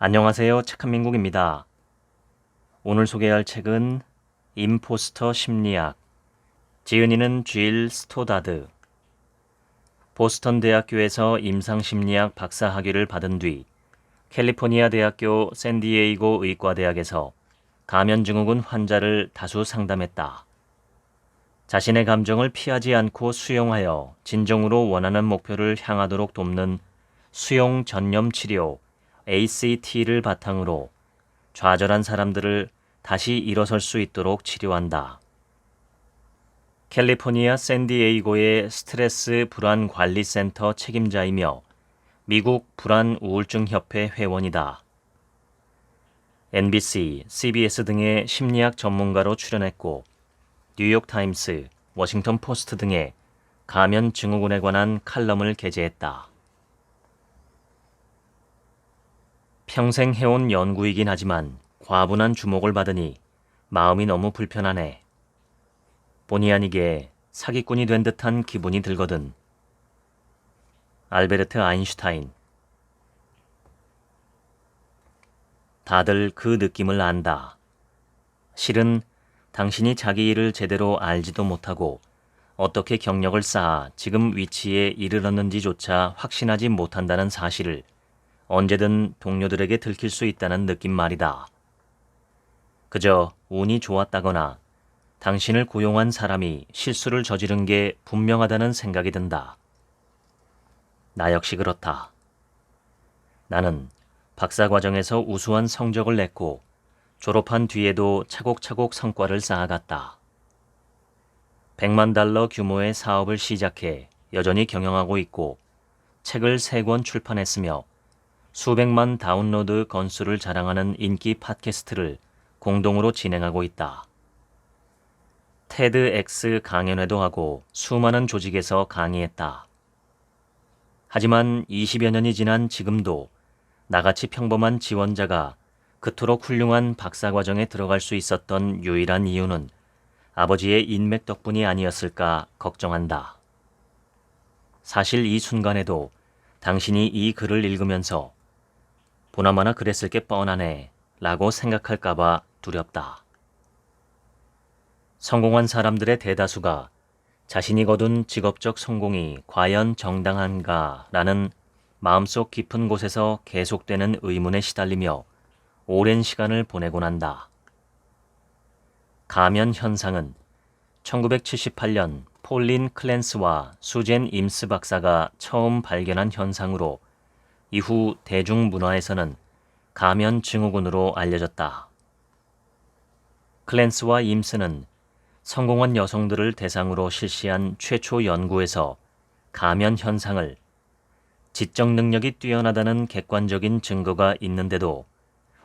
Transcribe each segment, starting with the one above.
안녕하세요. 착한 민국입니다. 오늘 소개할 책은 임포스터 심리학, 지은이는 쥘 스토다드. 보스턴 대학교에서 임상심리학 박사 학위를 받은 뒤 캘리포니아 대학교 샌디에이고 의과대학에서 가면증후군 환자를 다수 상담했다. 자신의 감정을 피하지 않고 수용하여 진정으로 원하는 목표를 향하도록 돕는 수용 전념 치료 ACT를 바탕으로 좌절한 사람들을 다시 일어설 수 있도록 치료한다. 캘리포니아 샌디에이고의 스트레스 불안 관리 센터 책임자이며 미국 불안 우울증 협회 회원이다. NBC, CBS 등의 심리학 전문가로 출연했고 뉴욕 타임스, 워싱턴 포스트 등의 가면 증후군에 관한 칼럼을 게재했다. 평생 해온 연구이긴 하지만 과분한 주목을 받으니 마음이 너무 불편하네. 본의 아니게 사기꾼이 된 듯한 기분이 들거든. 알베르트 아인슈타인. 다들 그 느낌을 안다. 실은 당신이 자기 일을 제대로 알지도 못하고 어떻게 경력을 쌓아 지금 위치에 이르렀는지조차 확신하지 못한다는 사실을 언제든 동료들에게 들킬 수 있다는 느낌 말이다. 그저 운이 좋았다거나 당신을 고용한 사람이 실수를 저지른 게 분명하다는 생각이 든다. 나 역시 그렇다. 나는 박사 과정에서 우수한 성적을 냈고 졸업한 뒤에도 차곡차곡 성과를 쌓아갔다. 100만 달러 규모의 사업을 시작해 여전히 경영하고 있고 책을 3권 출판했으며 수백만 다운로드 건수를 자랑하는 인기 팟캐스트를 공동으로 진행하고 있다. 테드엑스 강연회도 하고 수많은 조직에서 강의했다. 하지만 20여 년이 지난 지금도 나같이 평범한 지원자가 그토록 훌륭한 박사과정에 들어갈 수 있었던 유일한 이유는 아버지의 인맥 덕분이 아니었을까 걱정한다. 사실 이 순간에도 당신이 이 글을 읽으면서 보나마나 그랬을 게 뻔하네 라고 생각할까봐 두렵다. 성공한 사람들의 대다수가 자신이 거둔 직업적 성공이 과연 정당한가 라는 마음속 깊은 곳에서 계속되는 의문에 시달리며 오랜 시간을 보내곤 한다. 가면 현상은 1978년 폴린 클랜스와 수젠 임스 박사가 처음 발견한 현상으로 이후 대중문화에서는 가면 증후군으로 알려졌다. 클랜스와 임스는 성공한 여성들을 대상으로 실시한 최초 연구에서 가면 현상을 지적 능력이 뛰어나다는 객관적인 증거가 있는데도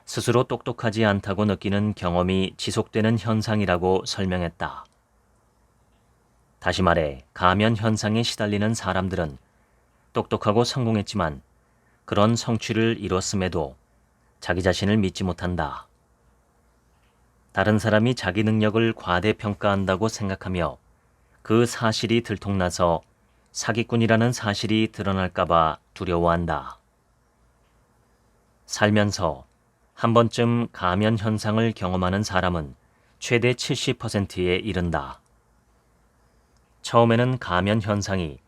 스스로 똑똑하지 않다고 느끼는 경험이 지속되는 현상이라고 설명했다. 다시 말해 가면 현상에 시달리는 사람들은 똑똑하고 성공했지만 그런 성취를 이뤘음에도 자기 자신을 믿지 못한다. 다른 사람이 자기 능력을 과대평가한다고 생각하며 그 사실이 들통나서 사기꾼이라는 사실이 드러날까봐 두려워한다. 살면서 한 번쯤 가면 현상을 경험하는 사람은 최대 70%에 이른다. 처음에는 가면 현상이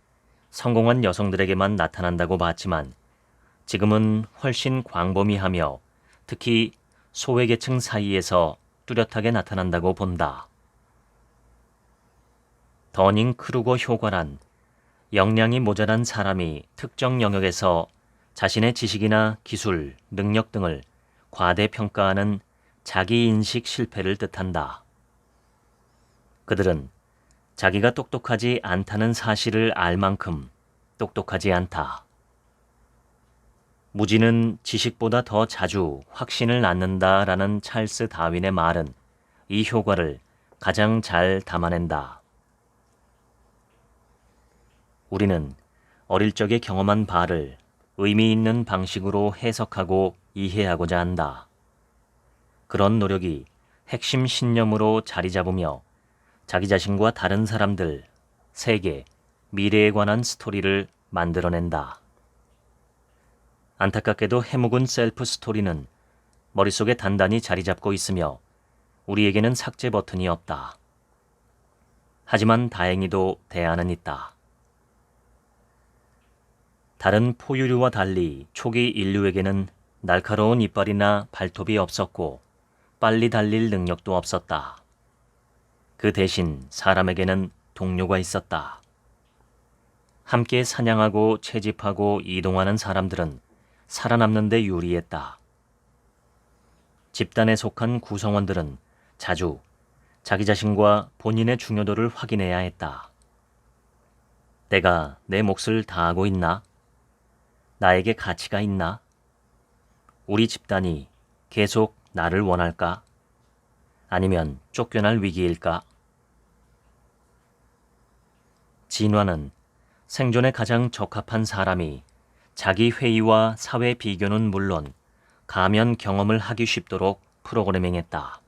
성공한 여성들에게만 나타난다고 봤지만 지금은 훨씬 광범위하며 특히 소외계층 사이에서 뚜렷하게 나타난다고 본다. 더닝크루거 효과란 역량이 모자란 사람이 특정 영역에서 자신의 지식이나 기술, 능력 등을 과대평가하는 자기인식 실패를 뜻한다. 그들은 자기가 똑똑하지 않다는 사실을 알 만큼 똑똑하지 않다. 무지는 지식보다 더 자주 확신을 낳는다라는 찰스 다윈의 말은 이 효과를 가장 잘 담아낸다. 우리는 어릴 적에 경험한 바를 의미 있는 방식으로 해석하고 이해하고자 한다. 그런 노력이 핵심 신념으로 자리 잡으며 자기 자신과 다른 사람들, 세계, 미래에 관한 스토리를 만들어낸다. 안타깝게도 해묵은 셀프 스토리는 머릿속에 단단히 자리 잡고 있으며 우리에게는 삭제 버튼이 없다. 하지만 다행히도 대안은 있다. 다른 포유류와 달리 초기 인류에게는 날카로운 이빨이나 발톱이 없었고 빨리 달릴 능력도 없었다. 그 대신 사람에게는 동료가 있었다. 함께 사냥하고 채집하고 이동하는 사람들은 살아남는 데 유리했다. 집단에 속한 구성원들은 자주 자기 자신과 본인의 중요도를 확인해야 했다. 내가 내 몫을 다하고 있나? 나에게 가치가 있나? 우리 집단이 계속 나를 원할까? 아니면 쫓겨날 위기일까? 진화는 생존에 가장 적합한 사람이 자기 회의와 사회 비교는 물론 가면 경험을 하기 쉽도록 프로그래밍했다.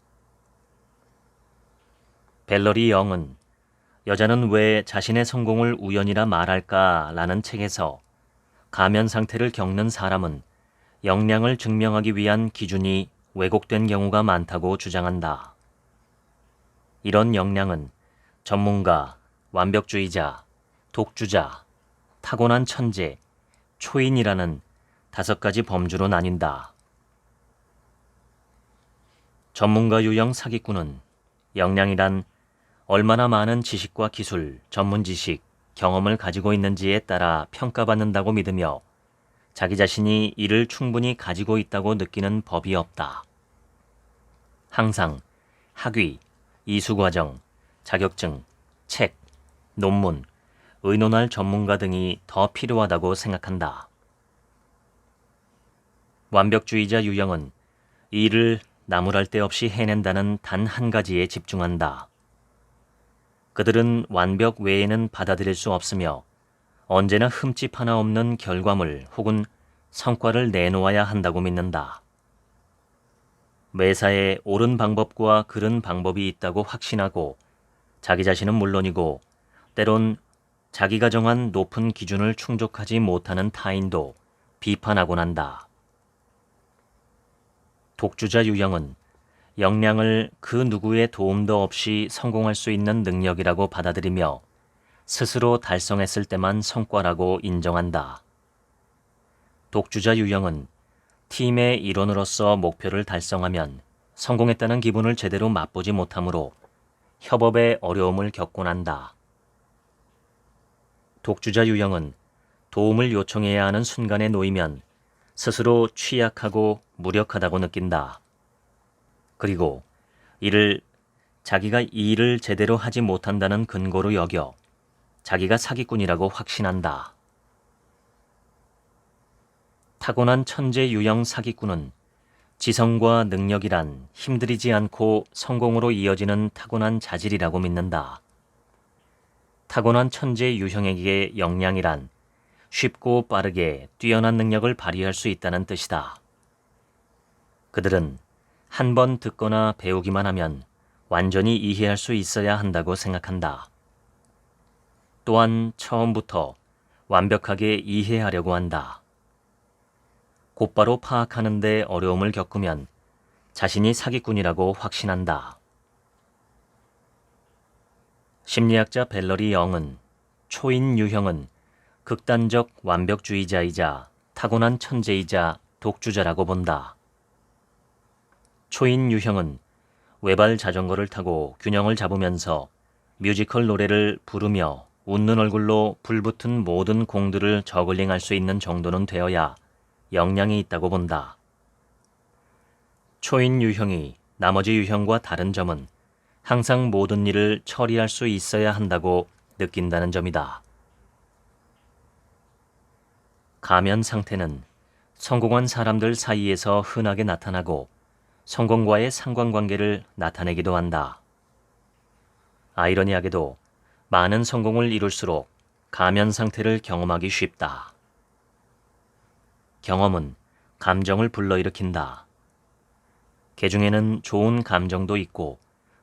벨러리 영은 여자는 왜 자신의 성공을 우연이라 말할까? 라는 책에서 가면 상태를 겪는 사람은 역량을 증명하기 위한 기준이 왜곡된 경우가 많다고 주장한다. 이런 역량은 전문가, 완벽주의자, 독주자, 타고난 천재, 초인이라는 5가지 범주로 나뉜다. 전문가 유형 사기꾼은 역량이란 얼마나 많은 지식과 기술, 전문 지식, 경험을 가지고 있는지에 따라 평가받는다고 믿으며 자기 자신이 이를 충분히 가지고 있다고 느끼는 법이 없다. 항상 학위, 이수과정, 자격증, 책, 논문, 의논할 전문가 등이 더 필요하다고 생각한다. 완벽주의자 유형은 일을 나무랄 데 없이 해낸다는 단 한 가지에 집중한다. 그들은 완벽 외에는 받아들일 수 없으며 언제나 흠집 하나 없는 결과물 혹은 성과를 내놓아야 한다고 믿는다. 매사에 옳은 방법과 그른 방법이 있다고 확신하고 자기 자신은 물론이고 때론 자기가 정한 높은 기준을 충족하지 못하는 타인도 비판하곤 한다. 독주자 유형은 역량을 그 누구의 도움도 없이 성공할 수 있는 능력이라고 받아들이며 스스로 달성했을 때만 성과라고 인정한다. 독주자 유형은 팀의 일원으로서 목표를 달성하면 성공했다는 기분을 제대로 맛보지 못하므로 협업에 어려움을 겪곤 한다. 독주자 유형은 도움을 요청해야 하는 순간에 놓이면 스스로 취약하고 무력하다고 느낀다. 그리고 이를 자기가 이 일을 제대로 하지 못한다는 근거로 여겨 자기가 사기꾼이라고 확신한다. 타고난 천재 유형 사기꾼은 지성과 능력이란 힘들이지 않고 성공으로 이어지는 타고난 자질이라고 믿는다. 타고난 천재 유형에게 역량이란 쉽고 빠르게 뛰어난 능력을 발휘할 수 있다는 뜻이다. 그들은 한 번 듣거나 배우기만 하면 완전히 이해할 수 있어야 한다고 생각한다. 또한 처음부터 완벽하게 이해하려고 한다. 곧바로 파악하는 데 어려움을 겪으면 자신이 사기꾼이라고 확신한다. 심리학자 벨러리 영은 초인 유형은 극단적 완벽주의자이자 타고난 천재이자 독주자라고 본다. 초인 유형은 외발 자전거를 타고 균형을 잡으면서 뮤지컬 노래를 부르며 웃는 얼굴로 불붙은 모든 공들을 저글링할 수 있는 정도는 되어야 역량이 있다고 본다. 초인 유형이 나머지 유형과 다른 점은 항상 모든 일을 처리할 수 있어야 한다고 느낀다는 점이다. 가면 상태는 성공한 사람들 사이에서 흔하게 나타나고 성공과의 상관관계를 나타내기도 한다. 아이러니하게도 많은 성공을 이룰수록 가면 상태를 경험하기 쉽다. 경험은 감정을 불러일으킨다. 개 중에는 좋은 감정도 있고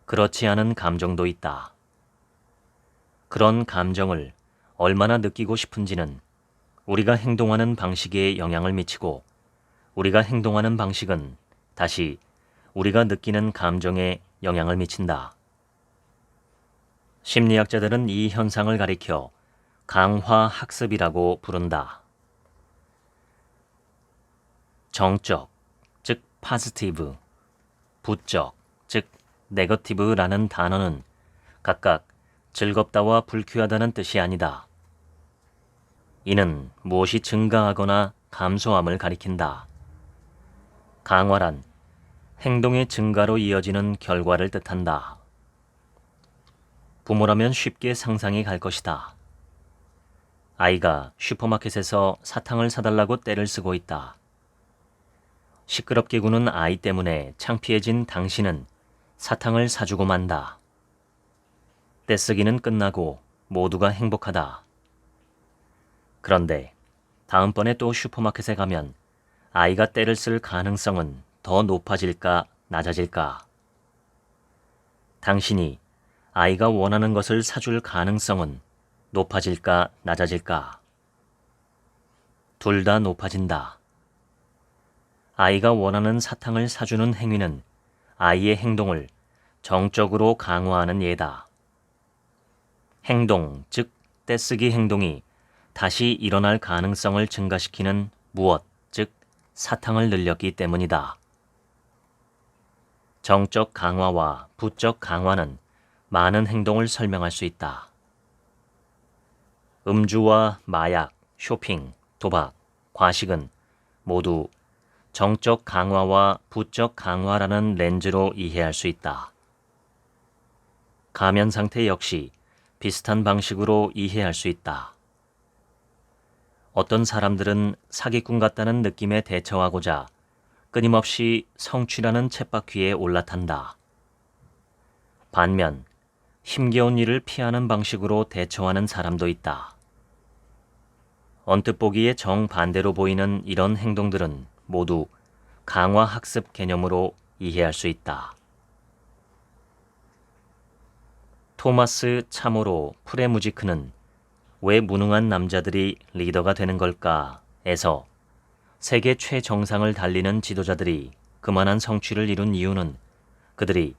그렇지 않은 감정도 있다. 그런 감정을 얼마나 느끼고 싶은지는 우리가 행동하는 방식에 영향을 미치고 우리가 행동하는 방식은 다시 우리가 느끼는 감정에 영향을 미친다. 심리학자들은 이 현상을 가리켜 강화학습이라고 부른다. 정적, 즉 positive, 부적, 즉 negative라는 단어는 각각 즐겁다와 불쾌하다는 뜻이 아니다. 이는 무엇이 증가하거나 감소함을 가리킨다. 강화란 행동의 증가로 이어지는 결과를 뜻한다. 부모라면 쉽게 상상이 갈 것이다. 아이가 슈퍼마켓에서 사탕을 사달라고 떼를 쓰고 있다. 시끄럽게 구는 아이 때문에 창피해진 당신은 사탕을 사주고 만다. 떼쓰기는 끝나고 모두가 행복하다. 그런데 다음번에 또 슈퍼마켓에 가면 아이가 떼를 쓸 가능성은 더 높아질까 낮아질까? 당신이 아이가 원하는 것을 사줄 가능성은 높아질까 낮아질까? 둘 다 높아진다. 아이가 원하는 사탕을 사주는 행위는 아이의 행동을 정적으로 강화하는 예다. 행동, 즉 떼쓰기 행동이 다시 일어날 가능성을 증가시키는 무엇, 즉 사탕을 늘렸기 때문이다. 정적 강화와 부적 강화는 많은 행동을 설명할 수 있다. 음주와 마약, 쇼핑, 도박, 과식은 모두 정적 강화와 부적 강화라는 렌즈로 이해할 수 있다. 가면 상태 역시 비슷한 방식으로 이해할 수 있다. 어떤 사람들은 사기꾼 같다는 느낌에 대처하고자 끊임없이 성취라는 쳇바퀴에 올라탄다. 반면 힘겨운 일을 피하는 방식으로 대처하는 사람도 있다. 언뜻 보기에 정반대로 보이는 이런 행동들은 모두 강화학습 개념으로 이해할 수 있다. 토마스 차모로 프레무지크는 왜 무능한 남자들이 리더가 되는 걸까?에서 세계 최정상을 달리는 지도자들이 그만한 성취를 이룬 이유는 그들이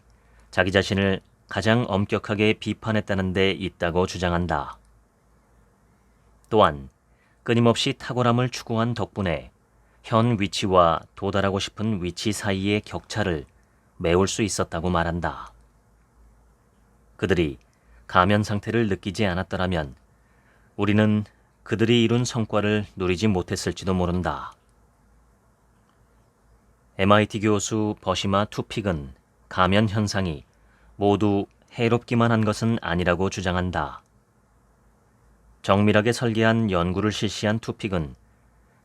자기 자신을 가장 엄격하게 비판했다는 데 있다고 주장한다. 또한 끊임없이 탁월함을 추구한 덕분에 현 위치와 도달하고 싶은 위치 사이의 격차를 메울 수 있었다고 말한다. 그들이 가면 상태를 느끼지 않았더라면 우리는 그들이 이룬 성과를 누리지 못했을지도 모른다. MIT 교수 버시마 투픽은 가면 현상이 모두 해롭기만 한 것은 아니라고 주장한다. 정밀하게 설계한 연구를 실시한 투픽은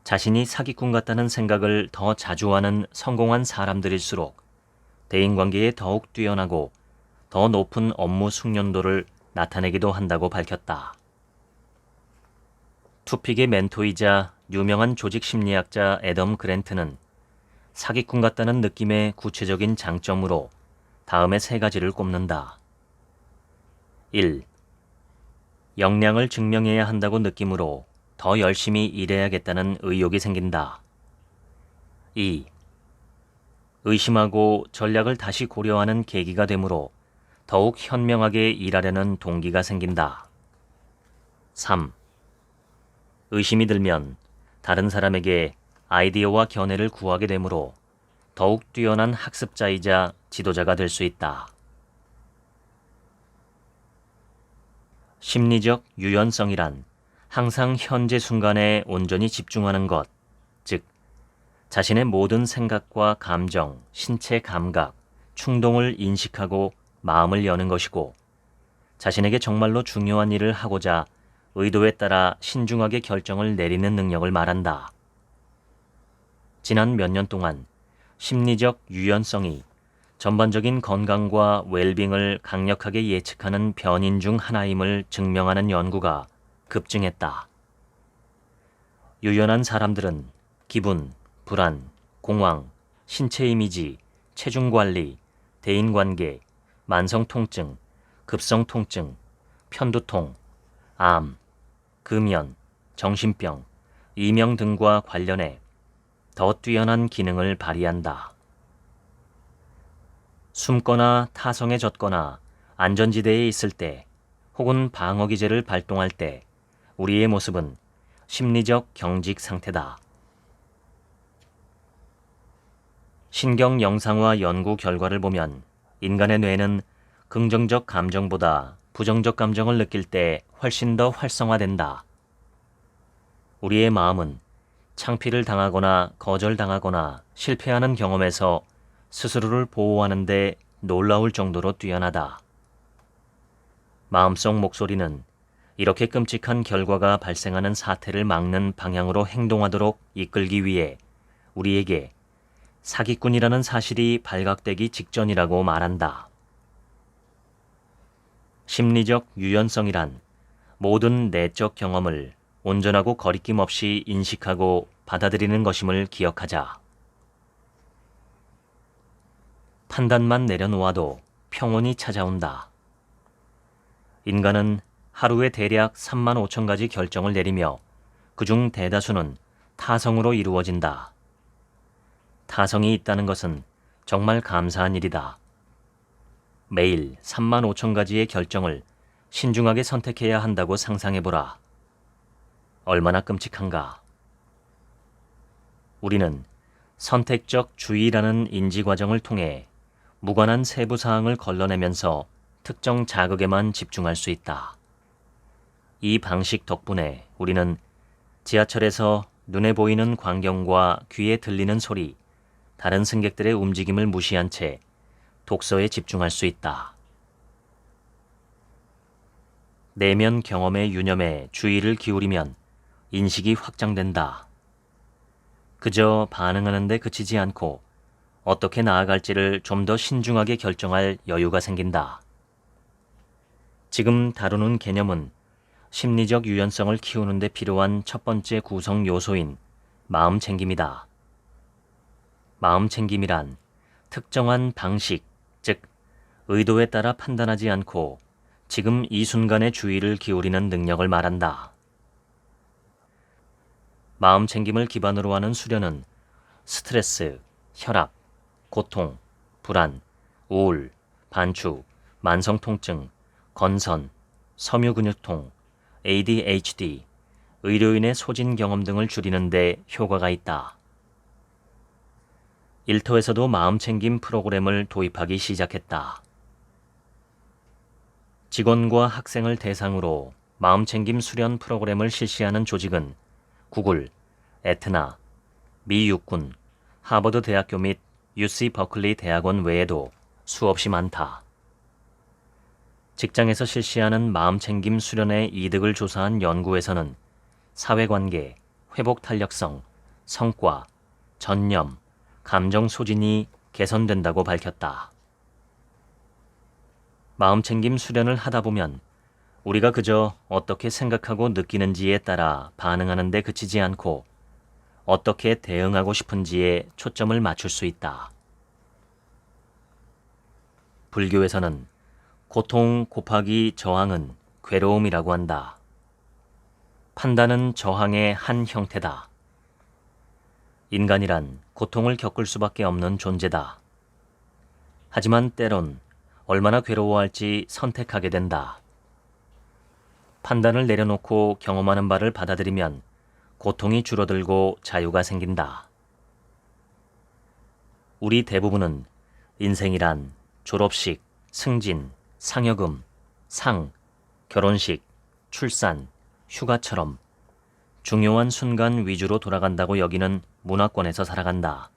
자신이 사기꾼 같다는 생각을 더 자주 하는 성공한 사람들일수록 대인관계에 더욱 뛰어나고 더 높은 업무 숙련도를 나타내기도 한다고 밝혔다. 투픽의 멘토이자 유명한 조직 심리학자 애덤 그랜트는 사기꾼 같다는 느낌의 구체적인 장점으로 다음의 세 가지를 꼽는다. 1. 역량을 증명해야 한다고 느낌으로 더 열심히 일해야겠다는 의욕이 생긴다. 2. 의심하고 전략을 다시 고려하는 계기가 되므로 더욱 현명하게 일하려는 동기가 생긴다. 3. 의심이 들면 다른 사람에게 아이디어와 견해를 구하게 되므로 더욱 뛰어난 학습자이자 지도자가 될 수 있다. 심리적 유연성이란 항상 현재 순간에 온전히 집중하는 것, 즉 자신의 모든 생각과 감정, 신체 감각, 충동을 인식하고 마음을 여는 것이고 자신에게 정말로 중요한 일을 하고자 의도에 따라 신중하게 결정을 내리는 능력을 말한다. 지난 몇 년 동안 심리적 유연성이 전반적인 건강과 웰빙을 강력하게 예측하는 변인 중 하나임을 증명하는 연구가 급증했다. 유연한 사람들은 기분, 불안, 공황, 신체 이미지, 체중 관리, 대인관계, 만성 통증, 급성 통증, 편두통, 암, 금연, 정신병, 이명 등과 관련해 더 뛰어난 기능을 발휘한다. 숨거나 타성에 젖거나 안전지대에 있을 때 혹은 방어기제를 발동할 때 우리의 모습은 심리적 경직 상태다. 신경 영상화 연구 결과를 보면 인간의 뇌는 긍정적 감정보다 부정적 감정을 느낄 때 훨씬 더 활성화된다. 우리의 마음은 창피를 당하거나 거절당하거나 실패하는 경험에서 스스로를 보호하는 데 놀라울 정도로 뛰어나다. 마음속 목소리는 이렇게 끔찍한 결과가 발생하는 사태를 막는 방향으로 행동하도록 이끌기 위해 우리에게 사기꾼이라는 사실이 발각되기 직전이라고 말한다. 심리적 유연성이란 모든 내적 경험을 온전하고 거리낌 없이 인식하고 받아들이는 것임을 기억하자. 판단만 내려놓아도 평온이 찾아온다. 인간은 하루에 대략 3만 5천 가지 결정을 내리며 그중 대다수는 타성으로 이루어진다. 타성이 있다는 것은 정말 감사한 일이다. 매일 3만 5천 가지의 결정을 신중하게 선택해야 한다고 상상해보라. 얼마나 끔찍한가. 우리는 선택적 주의라는 인지 과정을 통해 무관한 세부 사항을 걸러내면서 특정 자극에만 집중할 수 있다. 이 방식 덕분에 우리는 지하철에서 눈에 보이는 광경과 귀에 들리는 소리, 다른 승객들의 움직임을 무시한 채 독서에 집중할 수 있다. 내면 경험의 유념에 주의를 기울이면 인식이 확장된다. 그저 반응하는 데 그치지 않고 어떻게 나아갈지를 좀 더 신중하게 결정할 여유가 생긴다. 지금 다루는 개념은 심리적 유연성을 키우는 데 필요한 첫 번째 구성 요소인 마음챙김이다. 마음챙김이란 특정한 방식, 즉 의도에 따라 판단하지 않고 지금 이 순간에 주의를 기울이는 능력을 말한다. 마음챙김을 기반으로 하는 수련은 스트레스, 혈압, 고통, 불안, 우울, 반추, 만성통증, 건선, 섬유근육통, ADHD, 의료인의 소진 경험 등을 줄이는 데 효과가 있다. 일터에서도 마음챙김 프로그램을 도입하기 시작했다. 직원과 학생을 대상으로 마음챙김 수련 프로그램을 실시하는 조직은 구글, 에트나, 미 육군, 하버드 대학교 및 UC 버클리 대학원 외에도 수없이 많다. 직장에서 실시하는 마음챙김 수련의 이득을 조사한 연구에서는 사회관계, 회복 탄력성, 성과, 전념, 감정 소진이 개선된다고 밝혔다. 마음챙김 수련을 하다 보면 우리가 그저 어떻게 생각하고 느끼는지에 따라 반응하는 데 그치지 않고 어떻게 대응하고 싶은지에 초점을 맞출 수 있다. 불교에서는 고통 곱하기 저항은 괴로움이라고 한다. 판단은 저항의 한 형태다. 인간이란 고통을 겪을 수밖에 없는 존재다. 하지만 때론 얼마나 괴로워할지 선택하게 된다. 판단을 내려놓고 경험하는 바를 받아들이면 고통이 줄어들고 자유가 생긴다. 우리 대부분은 인생이란 졸업식, 승진, 상여금, 상, 결혼식, 출산, 휴가처럼 중요한 순간 위주로 돌아간다고 여기는 문화권에서 살아간다.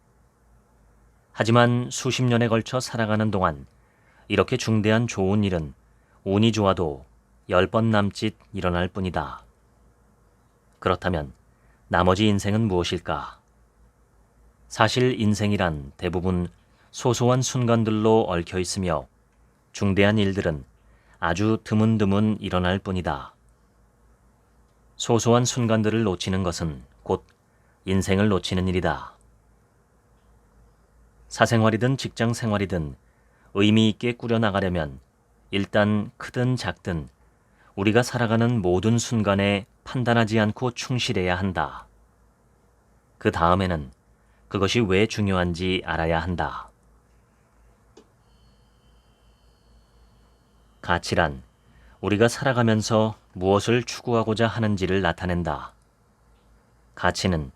하지만 수십 년에 걸쳐 살아가는 동안 이렇게 중대한 좋은 일은 운이 좋아도 10번 남짓 일어날 뿐이다. 그렇다면 나머지 인생은 무엇일까? 사실 인생이란 대부분 소소한 순간들로 얽혀 있으며 중대한 일들은 아주 드문드문 일어날 뿐이다. 소소한 순간들을 놓치는 것은 곧 인생을 놓치는 일이다. 사생활이든 직장 생활이든 의미 있게 꾸려나가려면 일단 크든 작든 우리가 살아가는 모든 순간에 판단하지 않고 충실해야 한다. 그 다음에는 그것이 왜 중요한지 알아야 한다. 가치란 우리가 살아가면서 무엇을 추구하고자 하는지를 나타낸다. 가치는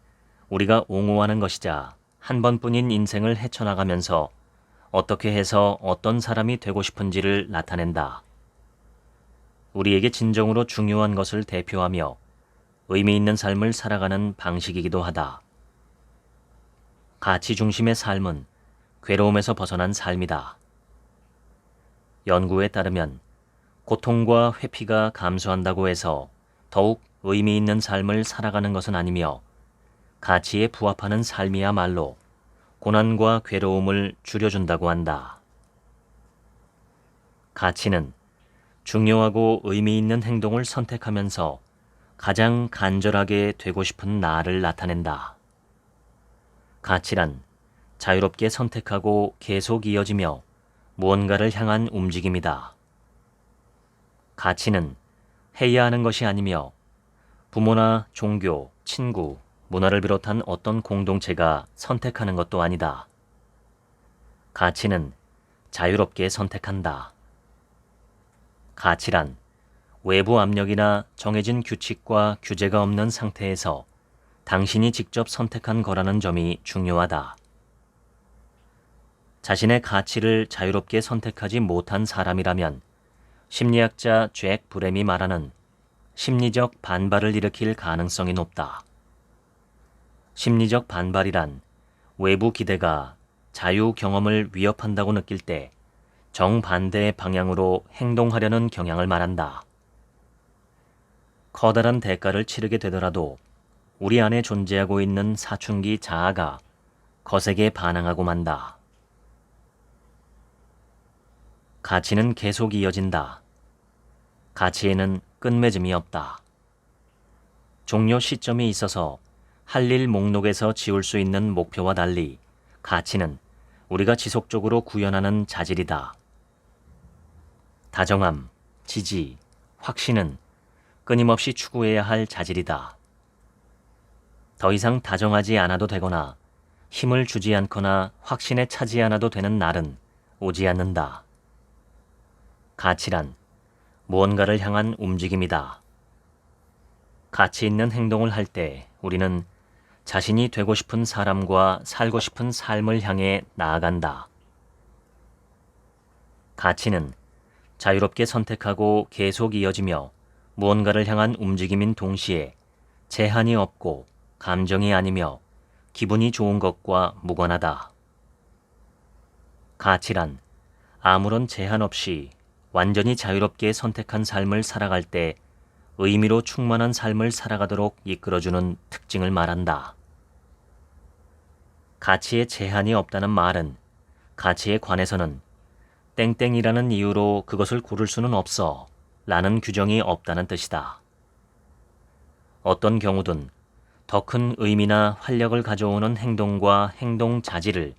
우리가 옹호하는 것이자 한 번뿐인 인생을 헤쳐나가면서 어떻게 해서 어떤 사람이 되고 싶은지를 나타낸다. 우리에게 진정으로 중요한 것을 대표하며 의미 있는 삶을 살아가는 방식이기도 하다. 가치 중심의 삶은 괴로움에서 벗어난 삶이다. 연구에 따르면 고통과 회피가 감소한다고 해서 더욱 의미 있는 삶을 살아가는 것은 아니며 가치에 부합하는 삶이야말로 고난과 괴로움을 줄여준다고 한다. 가치는 중요하고 의미 있는 행동을 선택하면서 가장 간절하게 되고 싶은 나를 나타낸다. 가치란 자유롭게 선택하고 계속 이어지며 무언가를 향한 움직임이다. 가치는 해야 하는 것이 아니며 부모나 종교, 친구, 문화를 비롯한 어떤 공동체가 선택하는 것도 아니다. 가치는 자유롭게 선택한다. 가치란 외부 압력이나 정해진 규칙과 규제가 없는 상태에서 당신이 직접 선택한 거라는 점이 중요하다. 자신의 가치를 자유롭게 선택하지 못한 사람이라면 심리학자 잭 브렘이 말하는 심리적 반발을 일으킬 가능성이 높다. 심리적 반발이란 외부 기대가 자유 경험을 위협한다고 느낄 때 정반대의 방향으로 행동하려는 경향을 말한다. 커다란 대가를 치르게 되더라도 우리 안에 존재하고 있는 사춘기 자아가 거세게 반항하고 만다. 가치는 계속 이어진다. 가치에는 끝맺음이 없다. 종료 시점이 있어서 할 일 목록에서 지울 수 있는 목표와 달리 가치는 우리가 지속적으로 구현하는 자질이다. 다정함, 지지, 확신은 끊임없이 추구해야 할 자질이다. 더 이상 다정하지 않아도 되거나 힘을 주지 않거나 확신에 차지 않아도 되는 날은 오지 않는다. 가치란 무언가를 향한 움직임이다. 가치 있는 행동을 할 때 우리는 자신이 되고 싶은 사람과 살고 싶은 삶을 향해 나아간다. 가치는 자유롭게 선택하고 계속 이어지며 무언가를 향한 움직임인 동시에 제한이 없고 감정이 아니며 기분이 좋은 것과 무관하다. 가치란 아무런 제한 없이 완전히 자유롭게 선택한 삶을 살아갈 때 의미로 충만한 삶을 살아가도록 이끌어주는 특징을 말한다. 가치에 제한이 없다는 말은 가치에 관해서는 땡땡이라는 이유로 그것을 고를 수는 없어 라는 규정이 없다는 뜻이다. 어떤 경우든 더 큰 의미나 활력을 가져오는 행동과 행동 자질을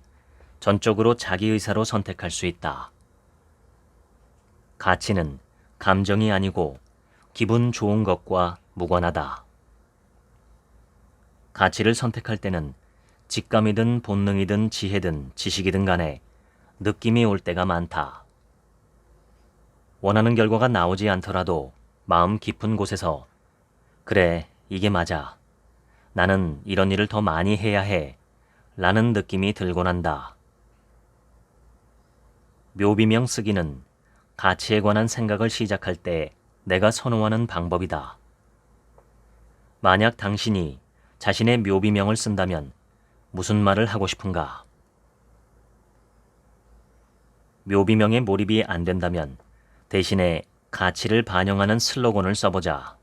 전적으로 자기 의사로 선택할 수 있다. 가치는 감정이 아니고 기분 좋은 것과 무관하다. 가치를 선택할 때는 직감이든 본능이든 지혜든 지식이든 간에 느낌이 올 때가 많다. 원하는 결과가 나오지 않더라도 마음 깊은 곳에서 그래, 이게 맞아. 나는 이런 일을 더 많이 해야 해. 라는 느낌이 들곤 한다. 묘비명 쓰기는 가치에 관한 생각을 시작할 때 내가 선호하는 방법이다. 만약 당신이 자신의 묘비명을 쓴다면 무슨 말을 하고 싶은가? 묘비명에 몰입이 안 된다면 대신에 가치를 반영하는 슬로건을 써보자.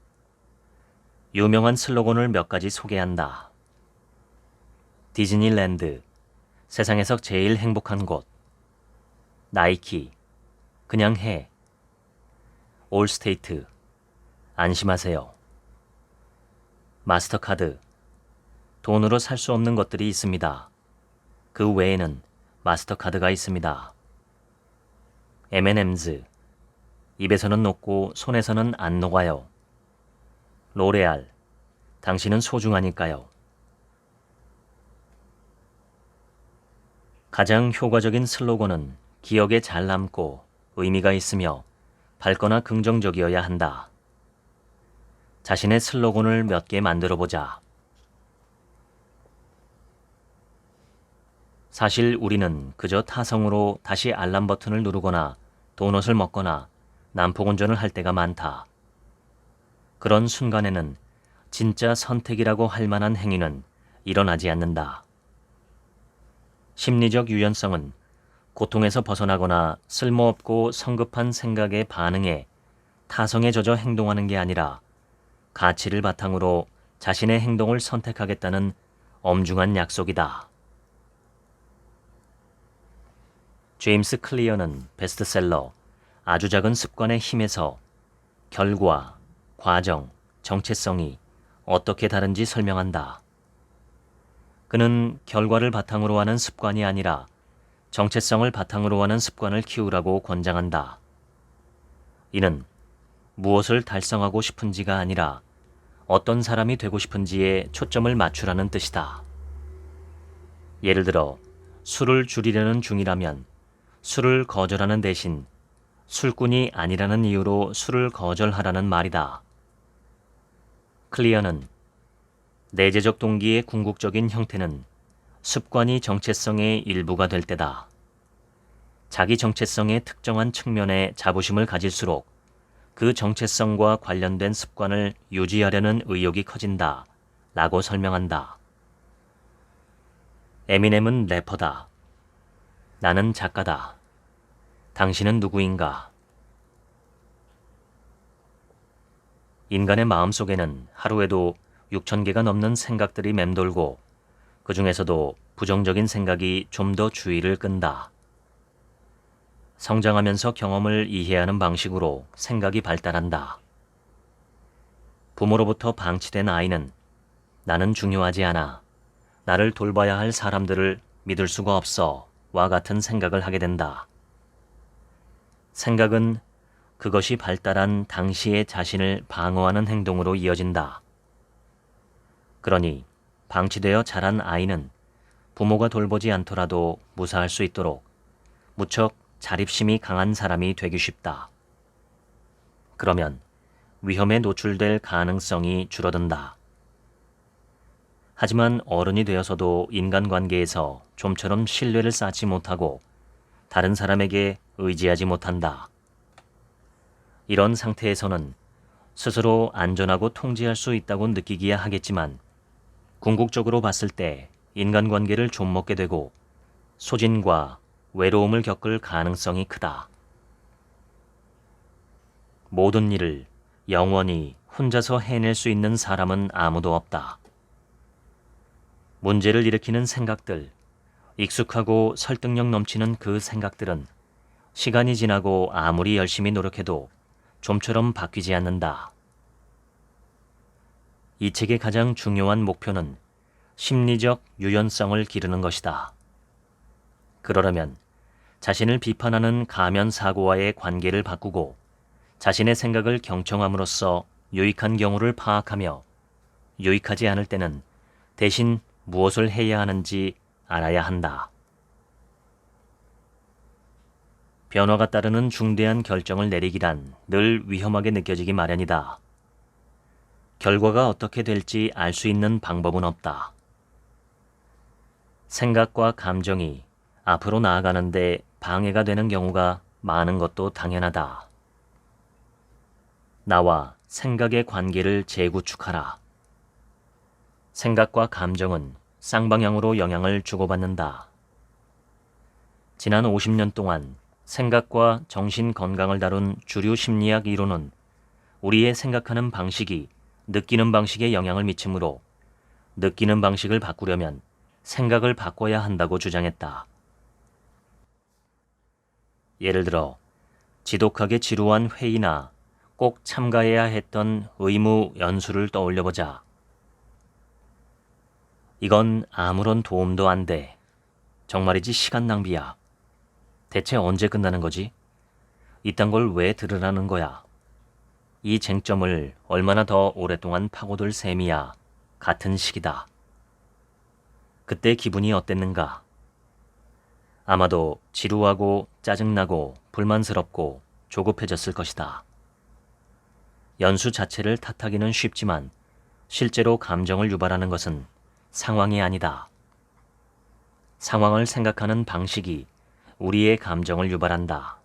유명한 슬로건을 몇 가지 소개한다. 디즈니랜드, 세상에서 제일 행복한 곳. 나이키, 그냥 해. 올스테이트, 안심하세요. 마스터카드, 돈으로 살 수 없는 것들이 있습니다. 그 외에는 마스터카드가 있습니다. M&M's, 입에서는 녹고 손에서는 안 녹아요. 로레알, 당신은 소중하니까요. 가장 효과적인 슬로건은 기억에 잘 남고 의미가 있으며 밝거나 긍정적이어야 한다. 자신의 슬로건을 몇 개 만들어 보자. 사실 우리는 그저 타성으로 다시 알람 버튼을 누르거나 도넛을 먹거나 난폭운전을 할 때가 많다. 그런 순간에는 진짜 선택이라고 할 만한 행위는 일어나지 않는다. 심리적 유연성은 고통에서 벗어나거나 쓸모없고 성급한 생각에 반응해 타성에 젖어 행동하는 게 아니라 가치를 바탕으로 자신의 행동을 선택하겠다는 엄중한 약속이다. 제임스 클리어는 베스트셀러 아주 작은 습관의 힘에서 결과, 과정, 정체성이 어떻게 다른지 설명한다. 그는 결과를 바탕으로 하는 습관이 아니라 정체성을 바탕으로 하는 습관을 키우라고 권장한다. 이는 무엇을 달성하고 싶은지가 아니라 어떤 사람이 되고 싶은지에 초점을 맞추라는 뜻이다. 예를 들어 술을 줄이려는 중이라면 술을 거절하는 대신 술꾼이 아니라는 이유로 술을 거절하라는 말이다. 클리어는 내재적 동기의 궁극적인 형태는 습관이 정체성의 일부가 될 때다. 자기 정체성의 특정한 측면에 자부심을 가질수록 그 정체성과 관련된 습관을 유지하려는 의욕이 커진다. 라고 설명한다. 에미넴은 래퍼다. 나는 작가다. 당신은 누구인가? 인간의 마음속에는 하루에도 6,000개가 넘는 생각들이 맴돌고 그 중에서도 부정적인 생각이 좀 더 주의를 끈다. 성장하면서 경험을 이해하는 방식으로 생각이 발달한다. 부모로부터 방치된 아이는 나는 중요하지 않아. 나를 돌봐야 할 사람들을 믿을 수가 없어. 와 같은 생각을 하게 된다. 생각은 그것이 발달한 당시의 자신을 방어하는 행동으로 이어진다. 그러니 방치되어 자란 아이는 부모가 돌보지 않더라도 무사할 수 있도록 무척 자립심이 강한 사람이 되기 쉽다. 그러면 위험에 노출될 가능성이 줄어든다. 하지만 어른이 되어서도 인간관계에서 좀처럼 신뢰를 쌓지 못하고 다른 사람에게 의지하지 못한다. 이런 상태에서는 스스로 안전하고 통제할 수 있다고 느끼기야 하겠지만 궁극적으로 봤을 때 인간관계를 좀먹게 되고 소진과 외로움을 겪을 가능성이 크다. 모든 일을 영원히 혼자서 해낼 수 있는 사람은 아무도 없다. 문제를 일으키는 생각들, 익숙하고 설득력 넘치는 그 생각들은 시간이 지나고 아무리 열심히 노력해도 좀처럼 바뀌지 않는다. 이 책의 가장 중요한 목표는 심리적 유연성을 기르는 것이다. 그러려면 자신을 비판하는 가면 사고와의 관계를 바꾸고 자신의 생각을 경청함으로써 유익한 경우를 파악하며 유익하지 않을 때는 대신 무엇을 해야 하는지 알아야 한다. 변화가 따르는 중대한 결정을 내리기란 늘 위험하게 느껴지기 마련이다. 결과가 어떻게 될지 알 수 있는 방법은 없다. 생각과 감정이 앞으로 나아가는데 방해가 되는 경우가 많은 것도 당연하다. 나와 생각의 관계를 재구축하라. 생각과 감정은 쌍방향으로 영향을 주고받는다. 지난 50년 동안 생각과 정신 건강을 다룬 주류 심리학 이론은 우리의 생각하는 방식이 느끼는 방식에 영향을 미치므로 느끼는 방식을 바꾸려면 생각을 바꿔야 한다고 주장했다. 예를 들어 지독하게 지루한 회의나 꼭 참가해야 했던 의무 연수를 떠올려보자. 이건 아무런 도움도 안 돼. 정말이지 시간 낭비야. 대체 언제 끝나는 거지? 이딴 걸 왜 들으라는 거야? 이 쟁점을 얼마나 더 오랫동안 파고들 셈이야. 같은 식이다. 그때 기분이 어땠는가? 아마도 지루하고 짜증나고 불만스럽고 조급해졌을 것이다. 연수 자체를 탓하기는 쉽지만 실제로 감정을 유발하는 것은 상황이 아니다. 상황을 생각하는 방식이 우리의 감정을 유발한다.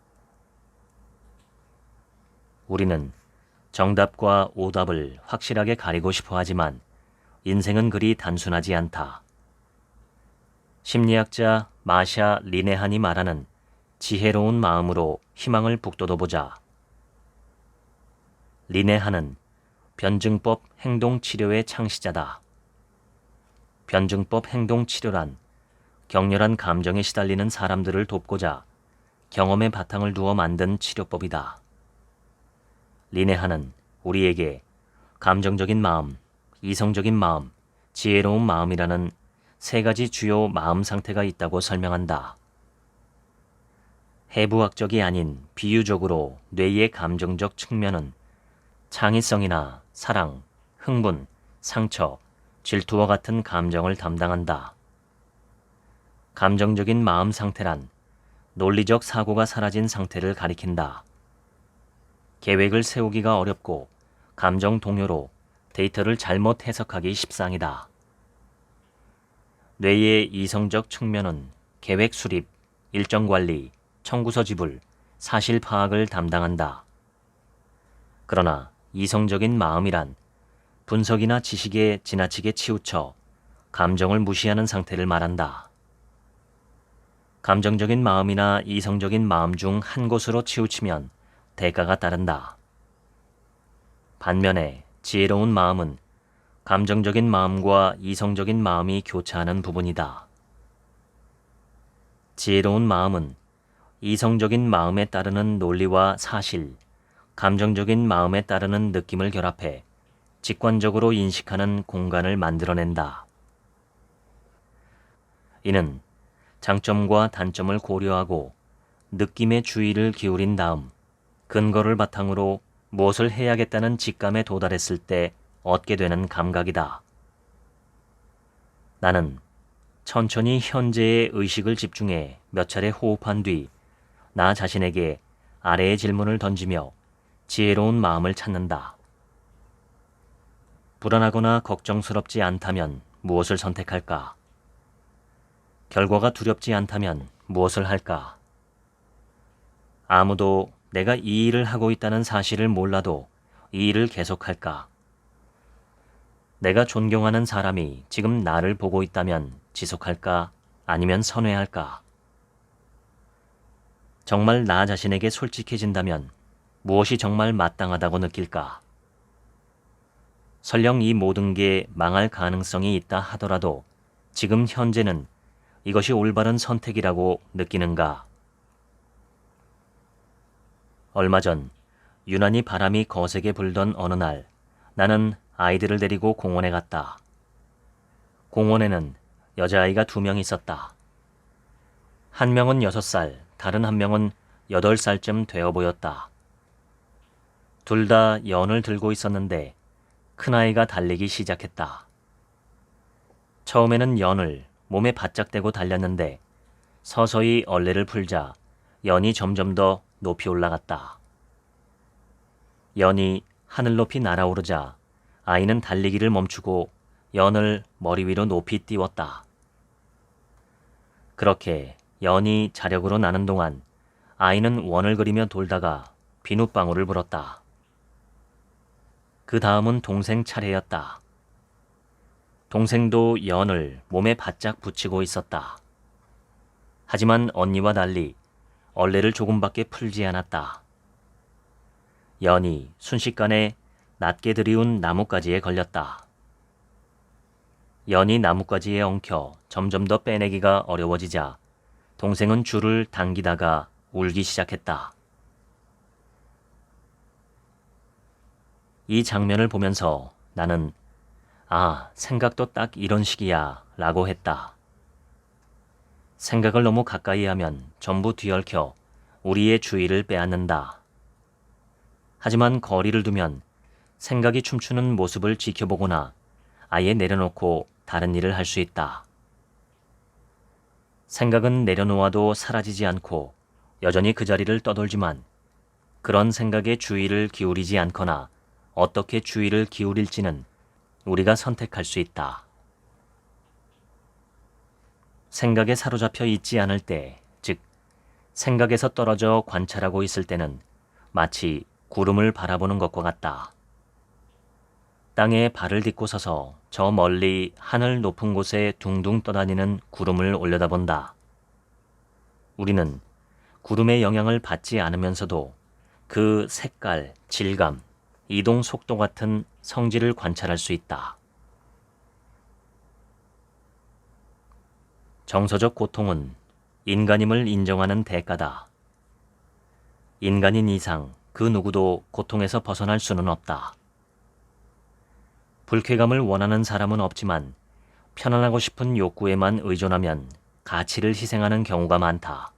우리는 정답과 오답을 확실하게 가리고 싶어 하지만 인생은 그리 단순하지 않다. 심리학자 마샤 리네한이 말하는 지혜로운 마음으로 희망을 북돋워보자. 리네한은 변증법 행동치료의 창시자다. 변증법 행동치료란 격렬한 감정에 시달리는 사람들을 돕고자 경험의 바탕을 두어 만든 치료법이다. 리네한은 우리에게 감정적인 마음, 이성적인 마음, 지혜로운 마음이라는 세 가지 주요 마음 상태가 있다고 설명한다. 해부학적이 아닌 비유적으로 뇌의 감정적 측면은 창의성이나 사랑, 흥분, 상처, 질투와 같은 감정을 담당한다. 감정적인 마음 상태란 논리적 사고가 사라진 상태를 가리킨다. 계획을 세우기가 어렵고 감정 동요로 데이터를 잘못 해석하기 십상이다. 뇌의 이성적 측면은 계획 수립, 일정 관리, 청구서 지불, 사실 파악을 담당한다. 그러나 이성적인 마음이란 분석이나 지식에 지나치게 치우쳐 감정을 무시하는 상태를 말한다. 감정적인 마음이나 이성적인 마음 중 한 곳으로 치우치면 대가가 따른다. 반면에 지혜로운 마음은 감정적인 마음과 이성적인 마음이 교차하는 부분이다. 지혜로운 마음은 이성적인 마음에 따르는 논리와 사실, 감정적인 마음에 따르는 느낌을 결합해 직관적으로 인식하는 공간을 만들어낸다. 이는 장점과 단점을 고려하고 느낌에 주의를 기울인 다음 근거를 바탕으로 무엇을 해야겠다는 직감에 도달했을 때 얻게 되는 감각이다. 나는 천천히 현재의 의식을 집중해 몇 차례 호흡한 뒤 나 자신에게 아래의 질문을 던지며 지혜로운 마음을 찾는다. 불안하거나 걱정스럽지 않다면 무엇을 선택할까? 결과가 두렵지 않다면 무엇을 할까? 아무도 내가 이 일을 하고 있다는 사실을 몰라도 이 일을 계속할까? 내가 존경하는 사람이 지금 나를 보고 있다면 지속할까? 아니면 선회할까? 정말 나 자신에게 솔직해진다면 무엇이 정말 마땅하다고 느낄까? 설령 이 모든 게 망할 가능성이 있다 하더라도 지금 현재는 이것이 올바른 선택이라고 느끼는가? 얼마 전 유난히 바람이 거세게 불던 어느 날 나는 아이들을 데리고 공원에 갔다. 공원에는 여자아이가 2명 있었다. 한 명은 6살, 다른 한 명은 8살쯤 되어 보였다. 둘 다 연을 들고 있었는데 큰아이가 달리기 시작했다. 처음에는 연을 몸에 바짝 대고 달렸는데 서서히 얼레를 풀자 연이 점점 더 높이 올라갔다. 연이 하늘 높이 날아오르자 아이는 달리기를 멈추고 연을 머리 위로 높이 띄웠다. 그렇게 연이 자력으로 나는 동안 아이는 원을 그리며 돌다가 비눗방울을 불었다. 그 다음은 동생 차례였다. 동생도 연을 몸에 바짝 붙이고 있었다. 하지만 언니와 달리 얼레를 조금밖에 풀지 않았다. 연이 순식간에 낮게 들이운 나뭇가지에 걸렸다. 연이 나뭇가지에 엉켜 점점 더 빼내기가 어려워지자 동생은 줄을 당기다가 울기 시작했다. 이 장면을 보면서 나는 생각도 딱 이런 식이야 라고 했다. 생각을 너무 가까이 하면 전부 뒤얽혀 우리의 주의를 빼앗는다. 하지만 거리를 두면 생각이 춤추는 모습을 지켜보거나 아예 내려놓고 다른 일을 할 수 있다. 생각은 내려놓아도 사라지지 않고 여전히 그 자리를 떠돌지만 그런 생각에 주의를 기울이지 않거나 어떻게 주의를 기울일지는 우리가 선택할 수 있다. 생각에 사로잡혀 있지 않을 때, 즉 생각에서 떨어져 관찰하고 있을 때는 마치 구름을 바라보는 것과 같다. 땅에 발을 딛고 서서 저 멀리 하늘 높은 곳에 둥둥 떠다니는 구름을 올려다본다. 우리는 구름의 영향을 받지 않으면서도 그 색깔, 질감, 이동 속도 같은 성질을 관찰할 수 있다. 정서적 고통은 인간임을 인정하는 대가다. 인간인 이상 그 누구도 고통에서 벗어날 수는 없다. 불쾌감을 원하는 사람은 없지만 편안하고 싶은 욕구에만 의존하면 가치를 희생하는 경우가 많다.